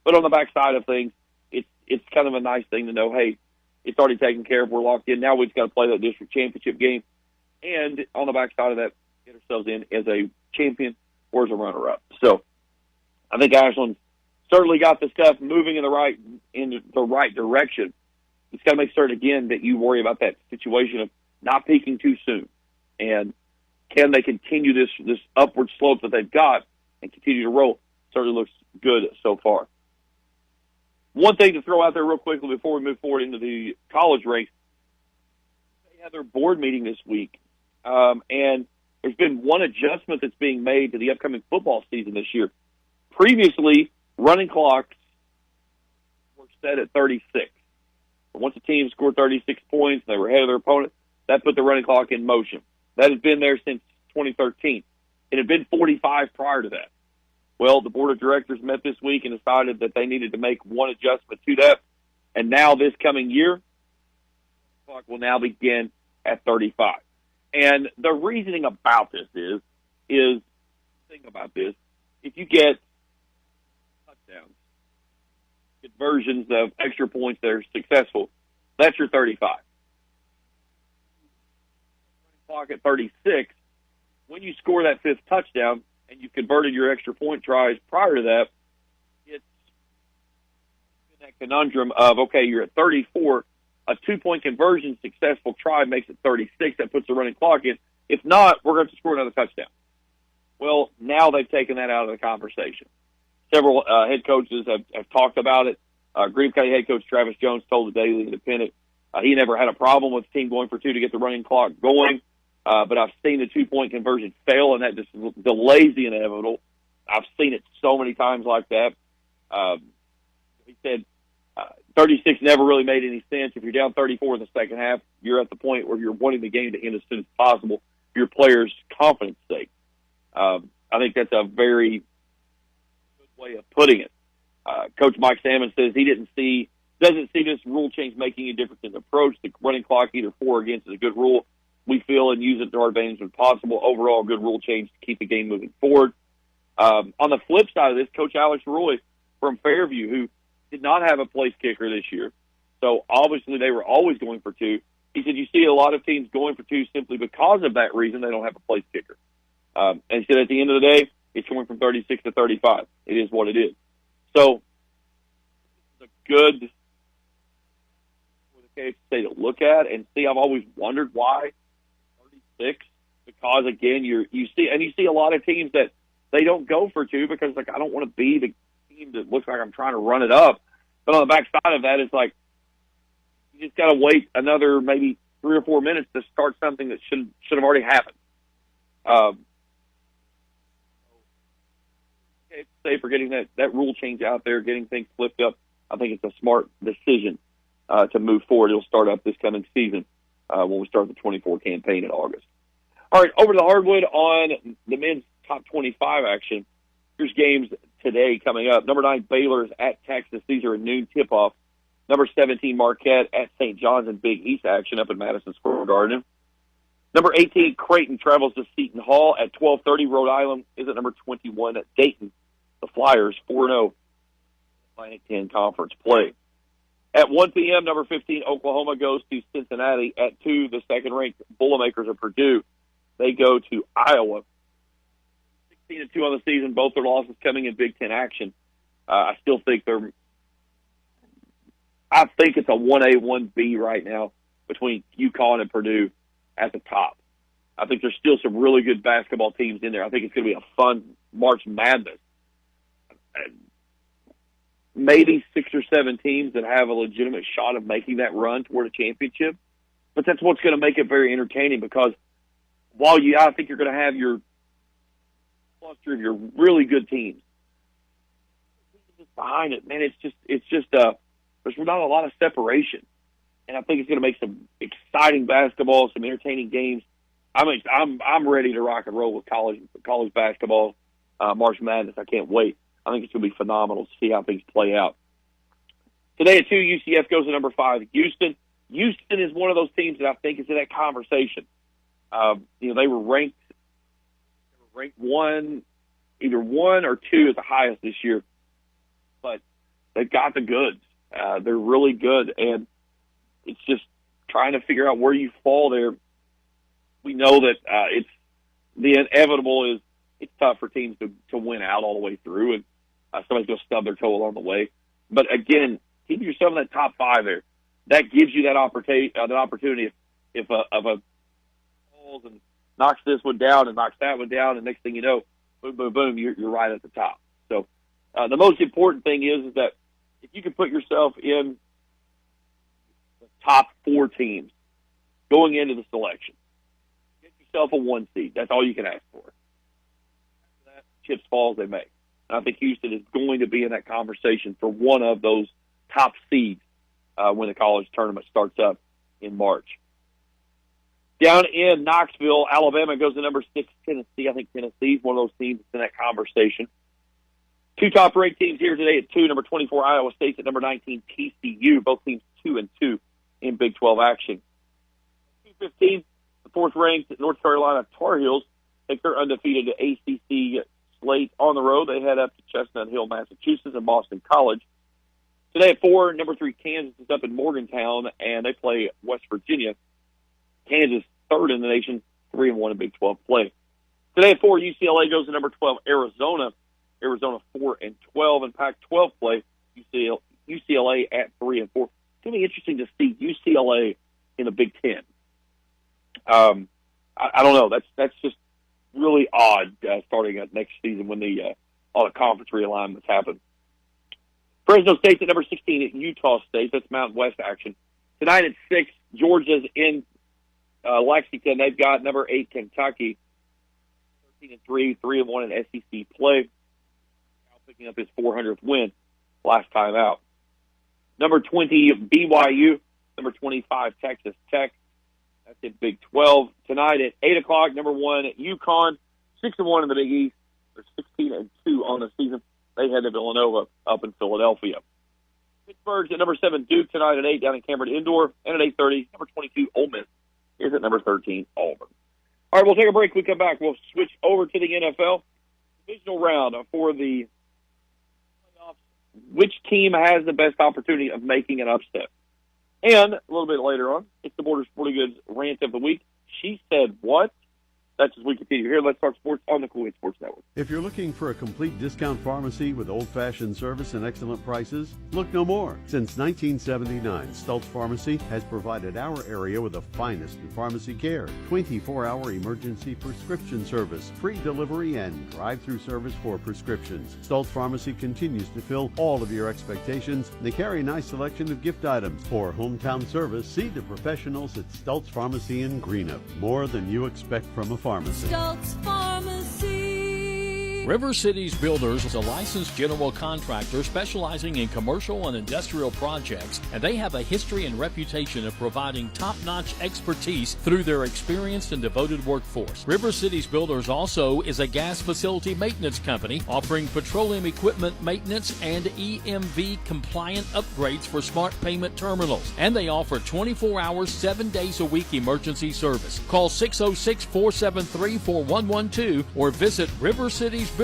But on the backside of things, it's kind of a nice thing to know, hey, it's already taken care of. We're locked in. Now we've got to play that district championship game. And on the backside of that, get ourselves in as a champion or as a runner-up. So I think Ashland certainly got the stuff moving in the right direction. It's got to make certain, again, that you worry about that situation of not peaking too soon. And can they continue this upward slope that they've got and continue to roll? Certainly looks good so far. One thing to throw out there real quickly before we move forward into the college ranks, they had their board meeting this week, and there's been one adjustment that's being made to the upcoming football season this year. Previously, running clocks were set at 36. But once a team scored 36 points, they were ahead of their opponent, that put the running clock in motion. That has been there since 2013. It had been 45 prior to that. Well, the board of directors met this week and decided that they needed to make one adjustment to that. And now this coming year, the clock will now begin at 35. And the reasoning about this is think about this. If you get touchdowns, conversions of extra points that are successful, that's your 35. Clock at 36, when you score that 5th touchdown and you've converted your extra point tries prior to that, it's in that conundrum of, okay, you're at 34, a 2-point conversion successful try makes it 36, that puts the running clock in. If not, we're going to score another touchdown. Well, now they've taken that out of the conversation. Several head coaches have talked about it. Green County head coach Travis Jones told the Daily Independent he never had a problem with the team going for 2 to get the running clock going. But I've seen the 2-point conversion fail, and that just delays the inevitable. I've seen it so many times like that. He said 36 never really made any sense. If you're down 34 in the second half, you're at the point where you're wanting the game to end as soon as possible for your players' confidence sake. I think that's a very good way of putting it. Coach Mike Salmon says he doesn't see this rule change making a difference in the approach. The running clock, either for or against, is a good rule. We feel and use it to our advantage when possible. Overall, a good rule change to keep the game moving forward. On the flip side of this, Coach Alex Roy from Fairview, who did not have a place kicker this year, so obviously they were always going for two. He said you see a lot of teams going for two simply because of that reason. They don't have a place kicker. And he said at the end of the day, it's going from 36 to 35. It is what it is. So it's a good for the KHSA to look at and see. I've always wondered why 36, because again, you see a lot of teams that they don't go for two because like I don't want to be the team that looks like I'm trying to run it up. But on the backside of that is like you just got to wait another maybe 3 or 4 minutes to start something that should have already happened. Say for getting that rule change out there, getting things flipped up, I think it's a smart decision to move forward. It'll start up this coming season when we start the 24 campaign in August. All right, over to the hardwood on the men's top 25 action. Here's games today coming up. Number 9, Baylor is at Texas. These are a noon tip-off. Number 17, Marquette at St. John's in Big East action up in Madison Square Garden. Number 18, Creighton travels to Seton Hall at 12:30. Rhode Island is at number 21 at Dayton. The Flyers 4-0 Atlantic 10 conference play. At 1 p.m., number 15, Oklahoma goes to Cincinnati. At 2, the second-ranked Boilermakers of Purdue. They go to Iowa. 16-2 on the season. Both their losses coming in Big Ten action. I still think I think it's a 1A, 1B right now between UConn and Purdue at the top. I think there's still some really good basketball teams in there. I think it's going to be a fun March Madness. Maybe 6 or 7 teams that have a legitimate shot of making that run toward a championship. But that's what's going to make it very entertaining because while I think you're going to have your cluster of your really good teams behind it, man, it's just there's not a lot of separation. And I think it's going to make some exciting basketball, some entertaining games. I'm ready to rock and roll with college basketball, March Madness. I can't wait. I think it's going to be phenomenal to see how things play out. Today at 2, UCF goes to number 5, Houston. Houston is one of those teams that I think is in that conversation. They were ranked either 1 or 2 at the highest this year, but they've got the goods. They're really good, and it's just trying to figure out where you fall there. We know that it's the inevitable is it's tough for teams to win out all the way through, and somebody's going to stub their toe along the way. But again, keep yourself in that top 5 there. That gives you that opportunity if a falls and knocks this one down and knocks that one down, and next thing you know, boom, boom, boom, you're right at the top. So the most important thing is that if you can put yourself in the top 4 teams going into the selection, get yourself a 1 seed. That's all you can ask for. After that, chips fall as they may. And I think Houston is going to be in that conversation for one of those top seeds when the college tournament starts up in March. Down in Knoxville, Alabama goes to number 6, Tennessee. I think Tennessee is one of those teams that's in that conversation. 2 top-ranked teams here today at 2. Number 24, Iowa State at number 19, TCU. Both teams 2-2 in Big 12 action. 2-15, the 4th-ranked North Carolina Tar Heels take their undefeated ACC slate on the road. They head up to Chestnut Hill, Massachusetts, and Boston College. Today at 4, number 3, Kansas is up in Morgantown, and they play West Virginia. Kansas, 3rd in the nation, 3-1 in Big 12 play. Today at 4, UCLA goes to number 12, Arizona. Arizona 4-12 in Pac-12 play. UCLA at 3-4. It's going to be interesting to see UCLA in the Big 10. I don't know. That's just really odd starting at next season when all the conference realignments happen. Fresno State's at number 16 at Utah State. That's Mountain West action. Tonight at 6, Georgia's in Lexington. They've got number 8 Kentucky, 13-3, 3-1 in SEC play. Now picking up his 400th win last time out. Number 20 BYU, number 25 Texas Tech. That's in Big 12 tonight at 8 o'clock. Number 1 UConn, 6-1 in the Big East. They're 16-2 on the season. They head to Villanova up in Philadelphia. Pittsburgh's at number 7 Duke tonight at 8 down in Cameron Indoor. And at 8:30, number 22 Ole Miss is at number 13 Auburn. All right, we'll take a break. We come back. We'll switch over to the NFL. divisional round for the playoffs. Which team has the best opportunity of making an upset? And a little bit later on, it's the Borders Sporting Goods Rant of the Week. She said what? That's as we continue here. Let's talk sports on the Kool Sports Network. If you're looking for a complete discount pharmacy with old-fashioned service and excellent prices, look no more. Since 1979, Stultz Pharmacy has provided our area with the finest in pharmacy care. 24-hour emergency prescription service, free delivery, and drive-through service for prescriptions. Stultz Pharmacy continues to fill all of your expectations. They carry a nice selection of gift items. For hometown service, see the professionals at Stultz Pharmacy in Greenup. More than you expect from a pharmacy. Stultz Pharmacy. River Cities Builders is a licensed general contractor specializing in commercial and industrial projects, and they have a history and reputation of providing top-notch expertise through their experienced and devoted workforce. River Cities Builders also is a gas facility maintenance company offering petroleum equipment maintenance and EMV compliant upgrades for smart payment terminals, and they offer 24 hours, 7 days a week emergency service. Call 606-473-4112 or visit rivercitiesbuildersinc.com.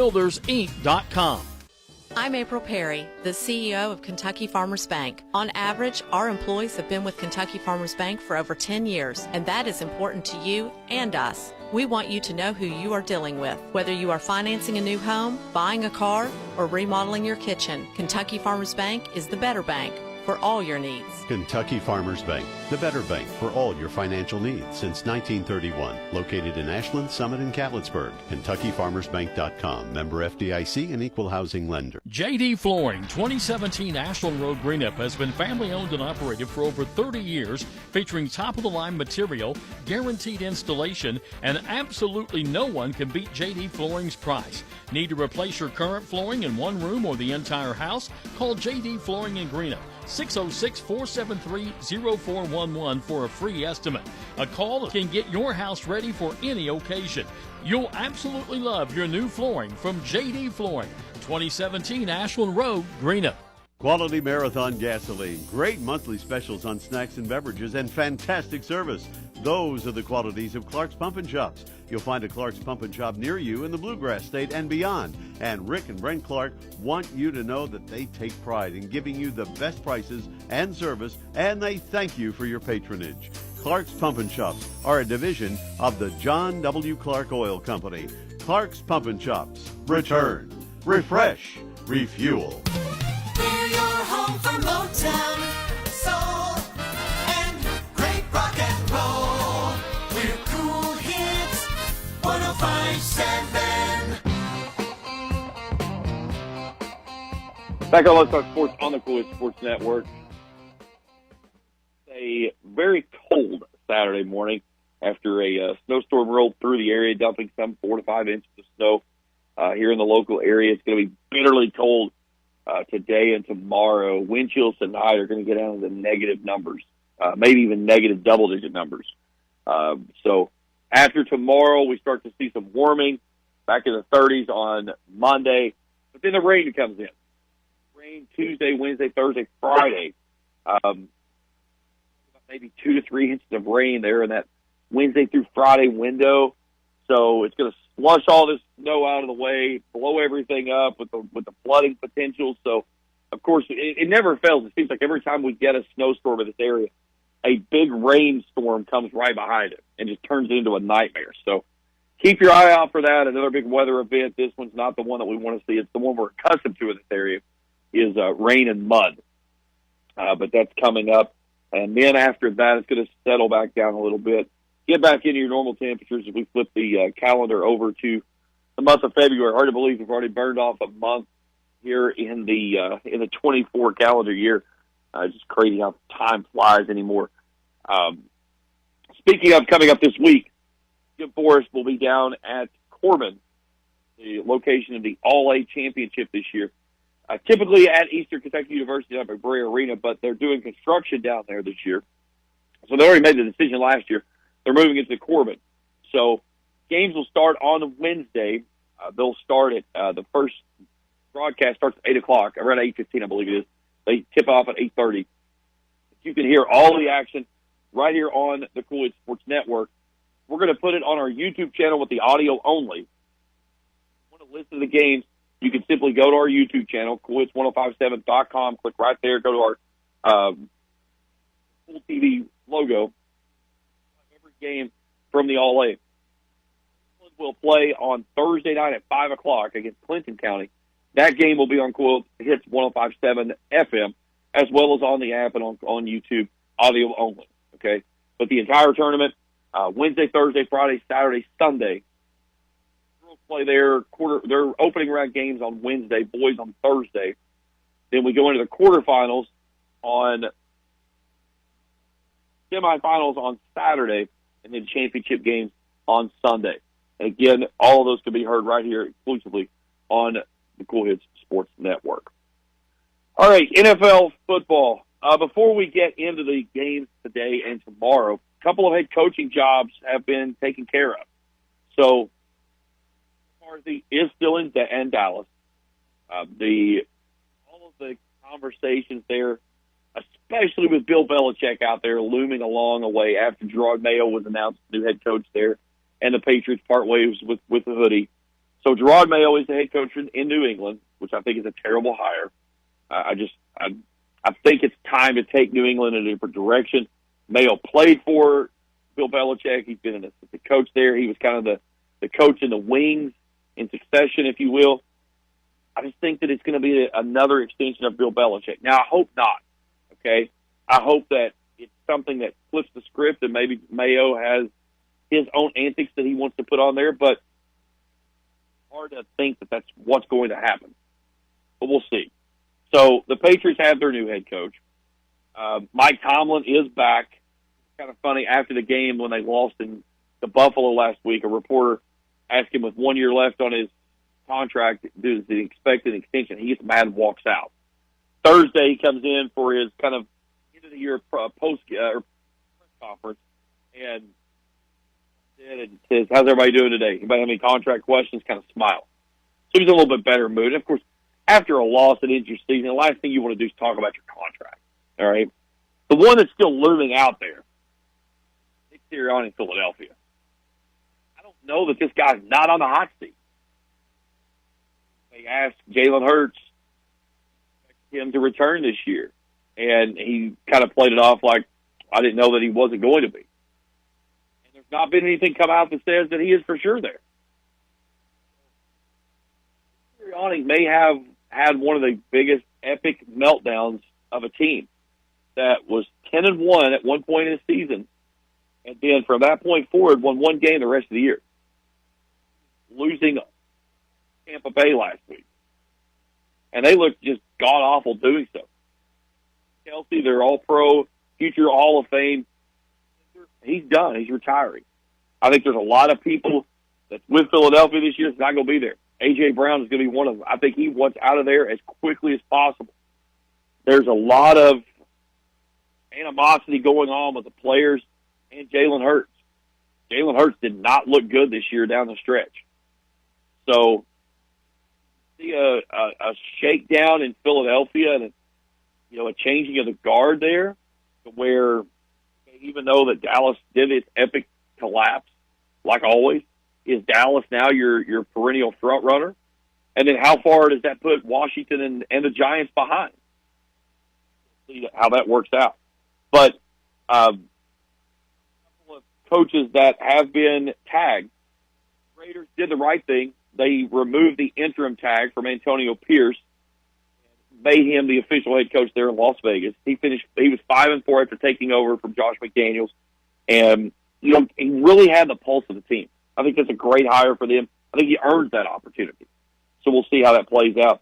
I'm April Perry, the CEO of Kentucky Farmers Bank. On average, our employees have been with Kentucky Farmers Bank for over 10 years, and that is important to you and us. We want you to know who you are dealing with. Whether you are financing a new home, buying a car, or remodeling your kitchen, Kentucky Farmers Bank is the better bank for all your needs. Kentucky Farmers Bank, the better bank for all your financial needs since 1931. Located in Ashland, Summit, and Catlettsburg. KentuckyFarmersBank.com. Member FDIC and equal housing lender. JD Flooring, 2017 Ashland Road, Greenup, has been family owned and operated for over 30 years, featuring top-of-the-line material, guaranteed installation, and absolutely no one can beat JD Flooring's price. Need to replace your current flooring in one room or the entire house? Call JD Flooring in Greenup. 606-473-0411 for a free estimate. A call can get your house ready for any occasion. You'll absolutely love your new flooring from JD Flooring, 2017 Ashland Road, Greenup. Quality Marathon gasoline, great monthly specials on snacks and beverages, and fantastic service. Those are the qualities of Clark's Pump and Shops. You'll find a Clark's Pump and Shop near you in the Bluegrass State and beyond. And Rick and Brent Clark want you to know that they take pride in giving you the best prices and service, and they thank you for your patronage. Clark's Pump and Shops are a division of the John W. Clark Oil Company. Clark's Pump and Shops. Return, refresh, refuel. We're your home for Motown, soul, and great rock and roll. We're Kool Hits 105.7. Back on Let's Talk Sports on the Kool Sports Network. A very cold Saturday morning after a snowstorm rolled through the area, dumping some 4 to 5 inches of snow here in the local area. It's going to be bitterly cold today and tomorrow. Wind chills tonight are going to get down to the negative numbers, maybe even negative double-digit numbers. So after tomorrow, we start to see some warming back in the 30s on Monday. But then the rain comes in. Rain Tuesday, Wednesday, Thursday, Friday. Maybe 2 to 3 inches of rain there in that Wednesday through Friday window. So it's going to flush all this snow out of the way, blow everything up with the flooding potential. So, of course, it never fails. It seems like every time we get a snowstorm in this area, a big rainstorm comes right behind it and just turns it into a nightmare. So keep your eye out for that. Another big weather event. This one's not the one that we want to see. It's the one we're accustomed to in this area is rain and mud. But that's coming up. And then after that, it's going to settle back down a little bit. Get back into your normal temperatures as we flip the calendar over to the month of February. Hard to believe we've already burned off a month here in the 24 calendar year. It's just crazy how time flies anymore. Speaking of coming up this week, Jim Forrest will be down at Corbin, the location of the All-A Championship this year. Typically at Eastern Kentucky University up at Bray Arena, but they're doing construction down there this year. So they already made the decision last year. They're moving it to Corbin. So games will start on Wednesday. They'll start at the first broadcast starts at 8 o'clock, around 8:15, I believe it is. They tip off at 8:30. You can hear all the action right here on the Kool Sports Network. We're going to put it on our YouTube channel with the audio only. Want to listen to the games, you can simply go to our YouTube channel, Coolhits1057.com, click right there, go to our Full TV logo. Every game from the All-A. Will play on Thursday night at 5 o'clock against Clinton County. That game will be on Kool Hits 105.7 FM, as well as on the app and on YouTube, audio only. Okay, but the entire tournament, Wednesday, Thursday, Friday, Saturday, Sunday. Girls play their opening round games on Wednesday, boys on Thursday. Then we go into the quarterfinals on semifinals on Saturday, and then championship games on Sunday. And again, all of those can be heard right here exclusively on the Kool Hits Sports Network. All right, NFL football. Before we get into the games today and tomorrow, a couple of head coaching jobs have been taken care of. So, McCarthy is still in Dallas. All of the conversations there, especially with Bill Belichick out there looming along a way after Gerard Mayo was announced new head coach there, and the Patriots part ways with the hoodie. So Gerard Mayo is the head coach in New England, which I think is a terrible hire. I think it's time to take New England in a different direction. Mayo played for Bill Belichick. He's been an assistant coach there. He was kind of the coach in the wings in succession, if you will. I just think that it's going to be another extension of Bill Belichick. Now, I hope not, okay? I hope that it's something that flips the script and maybe Mayo has his own antics that he wants to put on there, but it's hard to think that that's what's going to happen. But we'll see. So the Patriots have their new head coach. Mike Tomlin is back. It's kind of funny, after the game when they lost in the Buffalo last week, a reporter asked him with 1 year left on his contract due to the expected extension. He gets mad and walks out. Thursday, he comes in for his kind of end-of-the-year post press conference and says, "How's everybody doing today? Anybody have any contract questions?" Kind of smile. So he's in a little bit better mood. And of course, after a loss at end of your season, the last thing you want to do is talk about your contract. All right? The one that's still looming out there, Nick Sirianni in Philadelphia. I don't know that this guy's not on the hot seat. They asked Jalen Hurts him to return this year, and he kind of played it off like, I didn't know that he wasn't going to be. And there's not been anything come out that says that he is for sure there. Sirianni may have had one of the biggest epic meltdowns of a team that was 10-1 at one point in the season, and then from that point forward won one game the rest of the year, losing Tampa Bay last week. And they looked just god-awful doing so. Kelsey, their all-pro, future Hall of Fame, he's done. He's retiring. I think there's a lot of people that's with Philadelphia this year that's not going to be there. A.J. Brown is going to be one of them. I think he wants out of there as quickly as possible. There's a lot of animosity going on with the players and Jalen Hurts. Jalen Hurts did not look good this year down the stretch. So, see a shakedown in Philadelphia and a changing of the guard there, to where even though that Dallas did its epic collapse, like always, is Dallas now your perennial front runner? And then how far does that put Washington and the Giants behind? See how that works out. But a couple of coaches that have been tagged, Raiders did the right thing. They removed the interim tag from Antonio Pierce, made him the official head coach there in Las Vegas. He was 5-4 after taking over from Josh McDaniels, and he really had the pulse of the team. I think that's a great hire for them. I think he earned that opportunity. So we'll see how that plays out.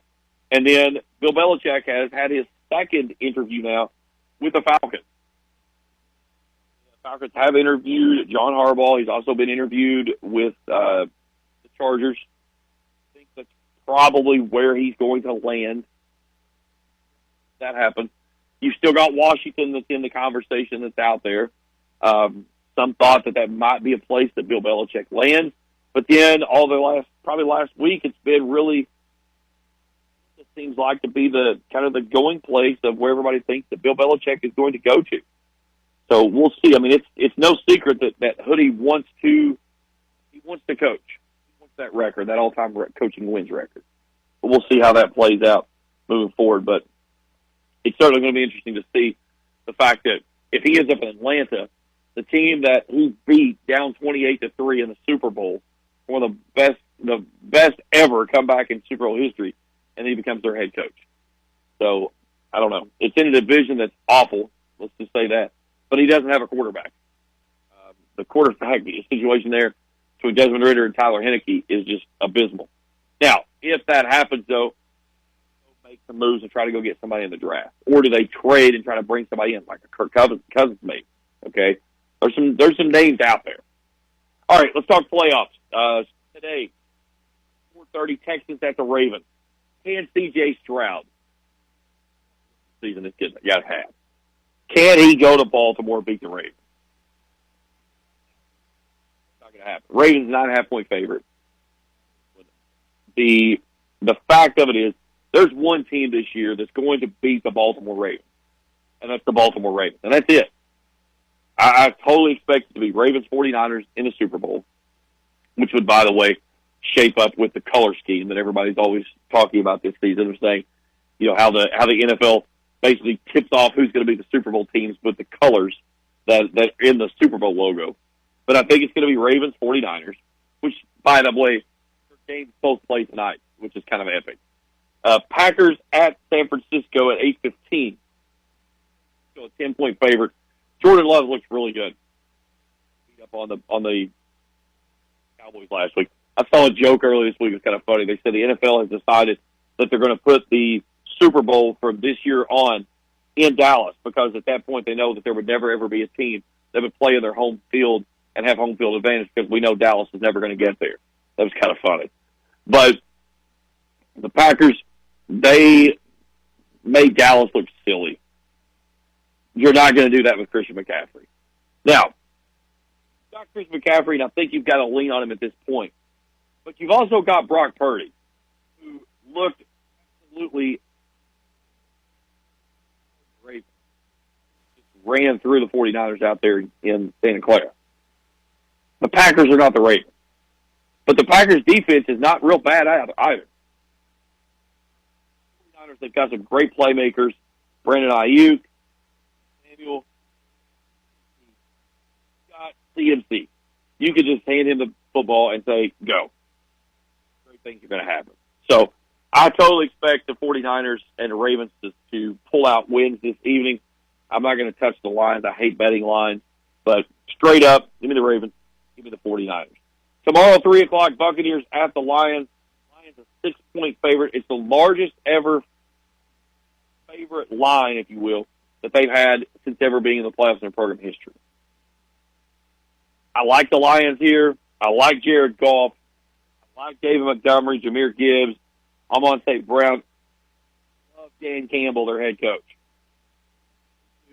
And then Bill Belichick has had his second interview now with the Falcons. The Falcons have interviewed John Harbaugh. He's also been interviewed with the Chargers. I think that's probably where he's going to land. That happened. You've still got Washington that's in the conversation that's out there. Some thought that might be a place that Bill Belichick lands, but then probably last week, it's been really, it seems like to be the kind of the going place of where everybody thinks that Bill Belichick is going to go to. So we'll see. I mean, it's no secret that Hoodie wants to coach. He wants that record, that all-time coaching wins record. But we'll see how that plays out moving forward. But it's certainly going to be interesting to see the fact that if he ends up in Atlanta, the team that he beat down 28-3 in the Super Bowl, one of the best ever comeback in Super Bowl history, and he becomes their head coach. So, I don't know. It's in a division that's awful, let's just say that, but he doesn't have a quarterback. The quarterback situation there between Desmond Ridder and Tyler Heineke is just abysmal. Now, if that happens, though, they'll make some moves and try to go get somebody in the draft. Or do they trade and try to bring somebody in, like a Kirk Cousins maybe? Okay? There's some names out there. All right, let's talk playoffs. Today, 4:30, Texans at the Ravens. Can C.J. Stroud season this kid got to have? Can he go to Baltimore and beat the Ravens? Not going to happen. Ravens 9.5-point favorite. The fact of it is, there's one team this year that's going to beat the Baltimore Ravens, and that's the Baltimore Ravens, and that's it. I totally expect it to be Ravens 49ers in the Super Bowl, which would, by the way, shape up with the color scheme that everybody's always talking about this season. They're saying, how the NFL basically tips off who's going to be the Super Bowl teams with the colors that in the Super Bowl logo. But I think it's going to be Ravens 49ers, which, by the way, their game's supposed to play tonight, which is kind of epic. Packers at San Francisco at 8:15. So a 10-point favorite. Jordan Love looks really good. Beat up on the Cowboys last week. I saw a joke earlier this week. It was kind of funny. They said the NFL has decided that they're going to put the Super Bowl from this year on in Dallas because at that point they know that there would never, ever be a team that would play in their home field and have home field advantage because we know Dallas is never going to get there. That was kind of funny. But the Packers, they made Dallas look silly. You're not going to do that with Christian McCaffrey. Now, you've got Christian McCaffrey, and I think you've got to lean on him at this point. But you've also got Brock Purdy, who looked absolutely great. Just ran through the 49ers out there in Santa Clara. The Packers are not the Ravens. But the Packers' defense is not real bad either. The 49ers, they've got some great playmakers. Brandon Ayuk, Samuel, got CMC. You could just hand him the football and say, go. Great things are going to happen. So I totally expect the 49ers and the Ravens to pull out wins this evening. I'm not going to touch the lines. I hate betting lines. But straight up, give me the Ravens. Give me the 49ers. Tomorrow, 3 o'clock, Buccaneers at the Lions. Lions a 6-point favorite. It's the largest ever favorite line, if you will, that they've had since ever being in the playoffs in their program history. I like the Lions here. I like Jared Goff. I like David Montgomery, Jahmyr Gibbs. I'm on St. Brown. I love Dan Campbell, their head coach.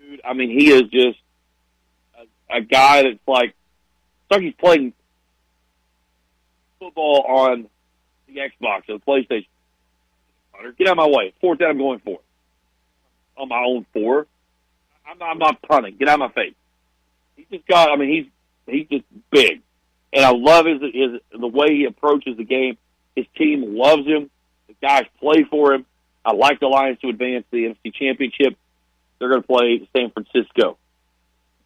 Dude, I mean, he is just a guy that's like, it's like he's playing football on the Xbox or the PlayStation. Get out of my way. Fourth down, I'm going for it. On my own 4. I'm not punting. Get out of my face. He's just got, I mean, he's just big. And I love the way he approaches the game. His team loves him. The guys play for him. I like the Lions to advance to the NFC Championship. They're going to play San Francisco.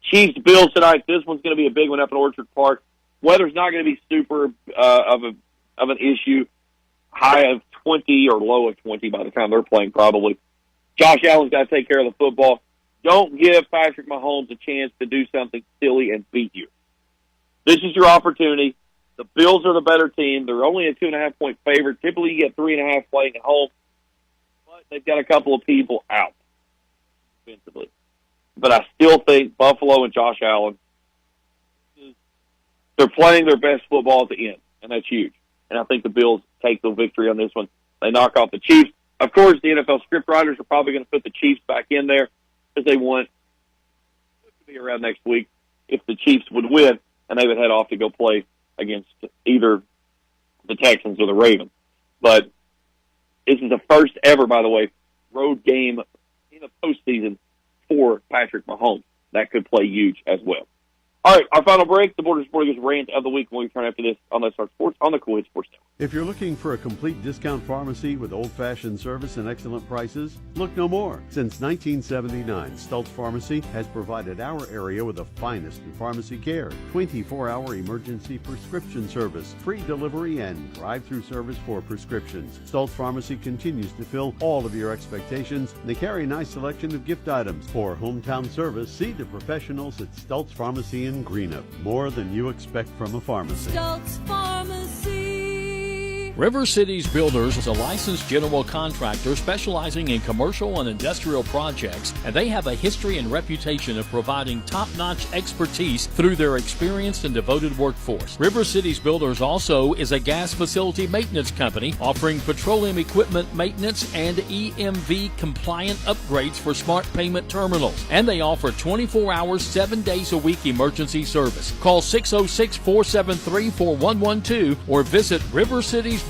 Chiefs Bills tonight. This one's going to be a big one up in Orchard Park. Weather's not going to be super of an issue. High of 20 or low of 20 by the time they're playing probably. Josh Allen's got to take care of the football. Don't give Patrick Mahomes a chance to do something silly and beat you. This is your opportunity. The Bills are the better team. They're only a 2.5-point favorite. Typically, you get 3.5 playing at home. But they've got a couple of people out defensively. But I still think Buffalo and Josh Allen, they're playing their best football at the end, and that's huge. And I think the Bills take the victory on this one. They knock off the Chiefs. Of course, the NFL scriptwriters are probably going to put the Chiefs back in there because they want to be around next week if the Chiefs would win, and they would head off to go play against either the Texans or the Ravens. But this is the first ever, by the way, road game in the postseason for Patrick Mahomes. That could play huge as well. All right, our final break, the Borders Sporting Goods Rant of the week. When we return after this on Let's Talk Sports on the Kool Sports Network. If you're looking for a complete discount pharmacy with old-fashioned service and excellent prices, look no more. Since 1979, Stultz Pharmacy has provided our area with the finest in pharmacy care, 24-hour emergency prescription service, free delivery, and drive-through service for prescriptions. Stultz Pharmacy continues to fill all of your expectations. They carry a nice selection of gift items. For hometown service, see the professionals at Stultz Pharmacy in Greenup. More than you expect from a pharmacy. Stultz Pharmacy. River Cities Builders is a licensed general contractor specializing in commercial and industrial projects, and they have a history and reputation of providing top-notch expertise through their experienced and devoted workforce. River Cities Builders also is a gas facility maintenance company offering petroleum equipment maintenance and EMV compliant upgrades for smart payment terminals, and they offer 24 hours, 7 days a week emergency service. Call 606-473-4112 or visit rivercitiesbuildersinc.com.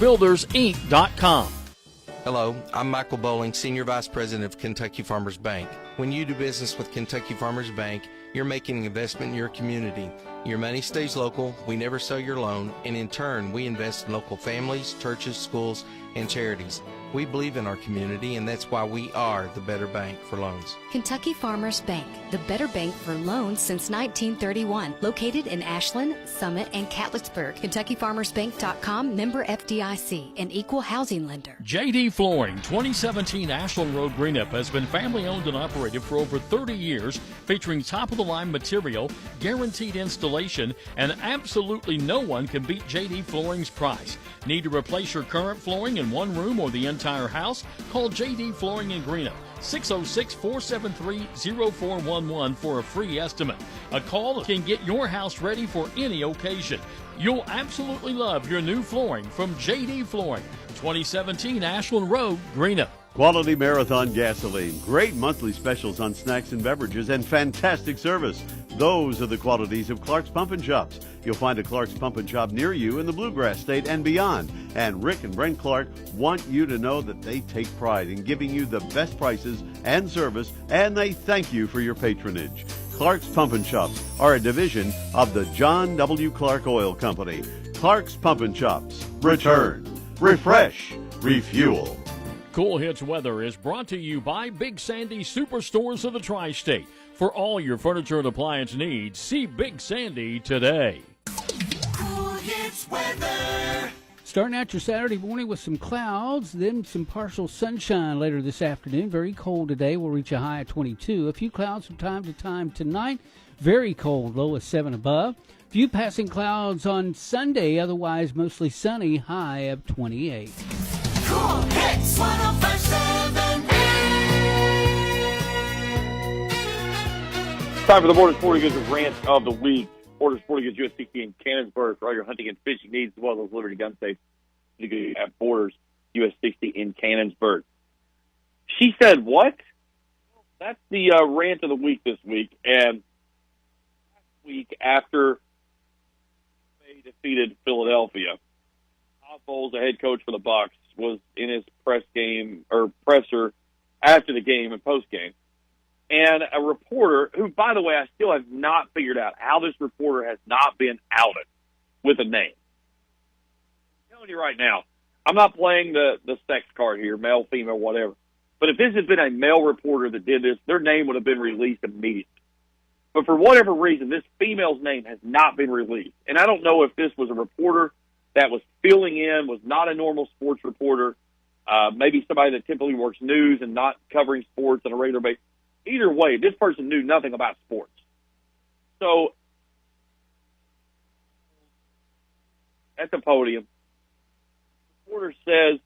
Hello, I'm Michael Bowling, Senior Vice President of Kentucky Farmers Bank. When you do business with Kentucky Farmers Bank, you're making an investment in your community. Your money stays local, we never sell your loan, and in turn, we invest in local families, churches, schools, and charities. We believe in our community, and that's why we are the better bank for loans. Kentucky Farmers Bank, the better bank for loans since 1931. Located in Ashland, Summit, and Catlettsburg. KentuckyFarmersBank.com, member FDIC, an equal housing lender. JD Flooring, 2017 Ashland Road, Greenup, has been family owned and operated for over 30 years, featuring top-of-the-line material, guaranteed installation, and absolutely no one can beat JD Flooring's price. Need to replace your current flooring in one room or the entire house? Call JD Flooring in Greenup, 606-473-0411 for a free estimate. A call can get your house ready for any occasion. You'll absolutely love your new flooring from JD Flooring, 2017 Ashland Road, Greenup. Quality Marathon gasoline, great monthly specials on snacks and beverages, and fantastic service. Those are the qualities of Clark's Pump and Shops. You'll find a Clark's Pump and Shop near you in the Bluegrass State and beyond. And Rick and Brent Clark want you to know that they take pride in giving you the best prices and service, and they thank you for your patronage. Clark's Pump and Shops are a division of the John W. Clark Oil Company. Clark's Pump and Shops. Return, refresh, refuel. Cool Hits weather is brought to you by Big Sandy Superstores of the Tri-State. For all your furniture and appliance needs, see Big Sandy today. Cool Hits weather. Starting out your Saturday morning with some clouds, then some partial sunshine later this afternoon. Very cold today. We'll reach a high of 22. A few clouds from time to time tonight. Very cold, low of 7 above. Few passing clouds on Sunday, otherwise mostly sunny, high of 28. Cool Hits 105.7. Time for the Borders Sporting Goods Rant of the week. Borders Sporting Goods USCC in Cannonsburg for all your hunting and fishing needs, as well as Liberty Gun Safe at Borders US60 in Cannonsburg. She said, what? That's the rant of the week this week. And last week, after they defeated Philadelphia, Todd Bowles, the head coach for the Bucs, was in his presser after the game and post game. And a reporter, who, by the way, I still have not figured out how this reporter has not been outed with a name. I'm telling you right now, I'm not playing the sex card here, male, female, whatever. But if this had been a male reporter that did this, their name would have been released immediately. But for whatever reason, this female's name has not been released. And I don't know if this was a reporter that was filling in, was not a normal sports reporter, maybe somebody that typically works news and not covering sports on a regular basis. Either way, this person knew nothing about sports. So, at the podium, the reporter says,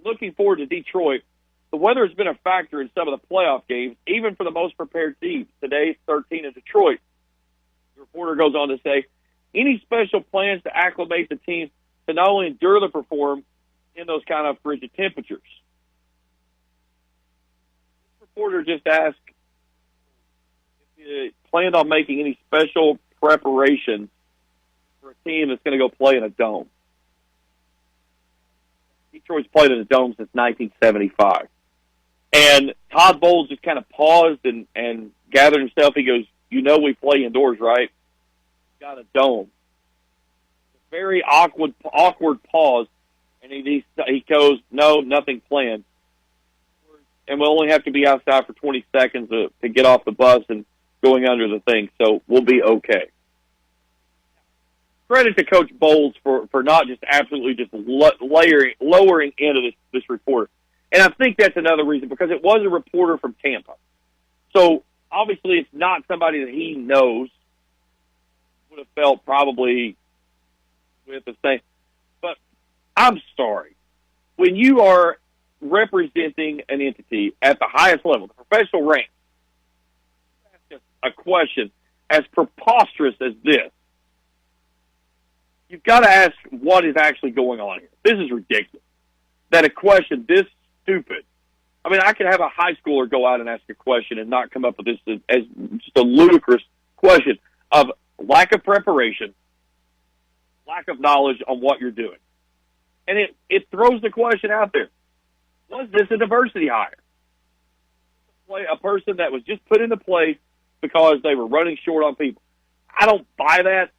looking forward to Detroit, the weather has been a factor in some of the playoff games, even for the most prepared teams. Today's 13 in Detroit. The reporter goes on to say, any special plans to acclimate the team to not only endure the perform in those kind of frigid temperatures? This reporter just asked if you planned on making any special preparation for a team that's going to go play in a dome. Detroit's played in a dome since 1975. And Todd Bowles just kind of paused and gathered himself. He goes, we play indoors, right? Got a dome. Very awkward pause, and he goes, no, nothing planned. And we'll only have to be outside for 20 seconds to get off the bus and going under the thing, so we'll be okay. Credit to Coach Bowles for not just absolutely just lowering into this reporter. And I think that's another reason, because it was a reporter from Tampa. So obviously it's not somebody that he knows. Would have felt probably with the same. But I'm sorry. When you are representing an entity at the highest level, the professional rank, a question as preposterous as this, you've got to ask what is actually going on here. This is ridiculous. That a question this stupid. I mean, I could have a high schooler go out and ask a question and not come up with this as just a ludicrous question of lack of preparation, lack of knowledge on what you're doing. And it throws the question out there. Was this a diversity hire? A person that was just put into place because they were running short on people. I don't buy that.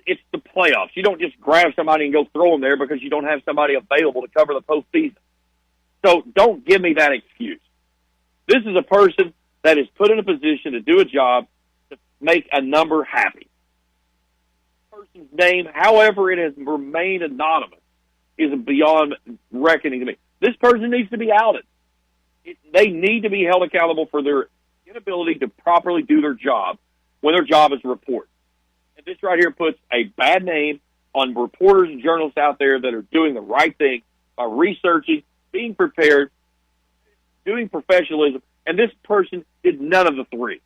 It's the playoffs. You don't just grab somebody and go throw them there because you don't have somebody available to cover the postseason. So don't give me that excuse. This is a person that is put in a position to do a job to make a number happy. The person's name, however it has remained anonymous, is beyond reckoning to me. This person needs to be outed. They need to be held accountable for their inability to properly do their job when their job is to report. And this right here puts a bad name on reporters and journalists out there that are doing the right thing by researching, being prepared, doing professionalism, and this person did none of the three.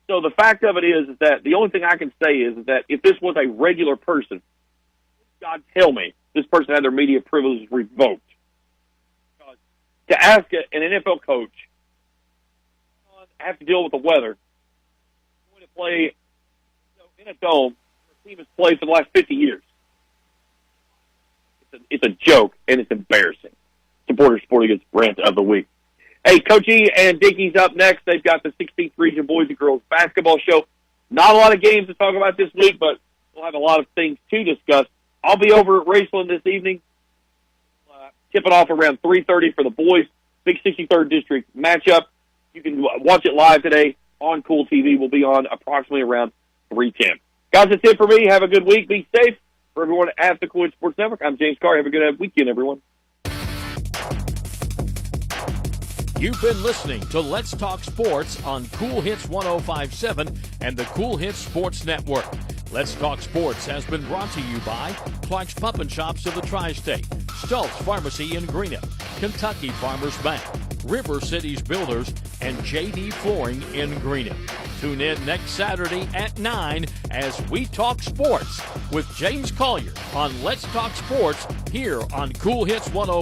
So the fact of it is that the only thing I can say is that if this was a regular person, God tell me this person had their media privileges revoked. To ask an NFL coach, have to deal with the weather, going to play in a dome where a team has played for the last 50 years. It's a joke, and it's embarrassing. It's the Borders Sporting Goods Rant of the Week. Hey, Coach E and Dickie's up next. They've got the 16th Region Boys and Girls Basketball Show. Not a lot of games to talk about this week, but we'll have a lot of things to discuss. I'll be over at Raceland this evening, tipping off around 3:30 for the boys, big 63rd District matchup. You can watch it live today on Kool TV. We'll be on approximately around 3:10. Guys, that's it for me. Have a good week. Be safe. For everyone at the Kool Sports Network, I'm James Carr. Have a good weekend, everyone. You've been listening to Let's Talk Sports on Kool Hits 105.7 and the Kool Hits Sports Network. Let's Talk Sports has been brought to you by Clark's Pump and Shops of the Tri-State, Stult's Pharmacy in Greenup, Kentucky Farmers Bank, River Cities Builders, and JD Flooring in Greenup. Tune in next Saturday at 9 as we talk sports with James Collier on Let's Talk Sports here on Kool Hits 105.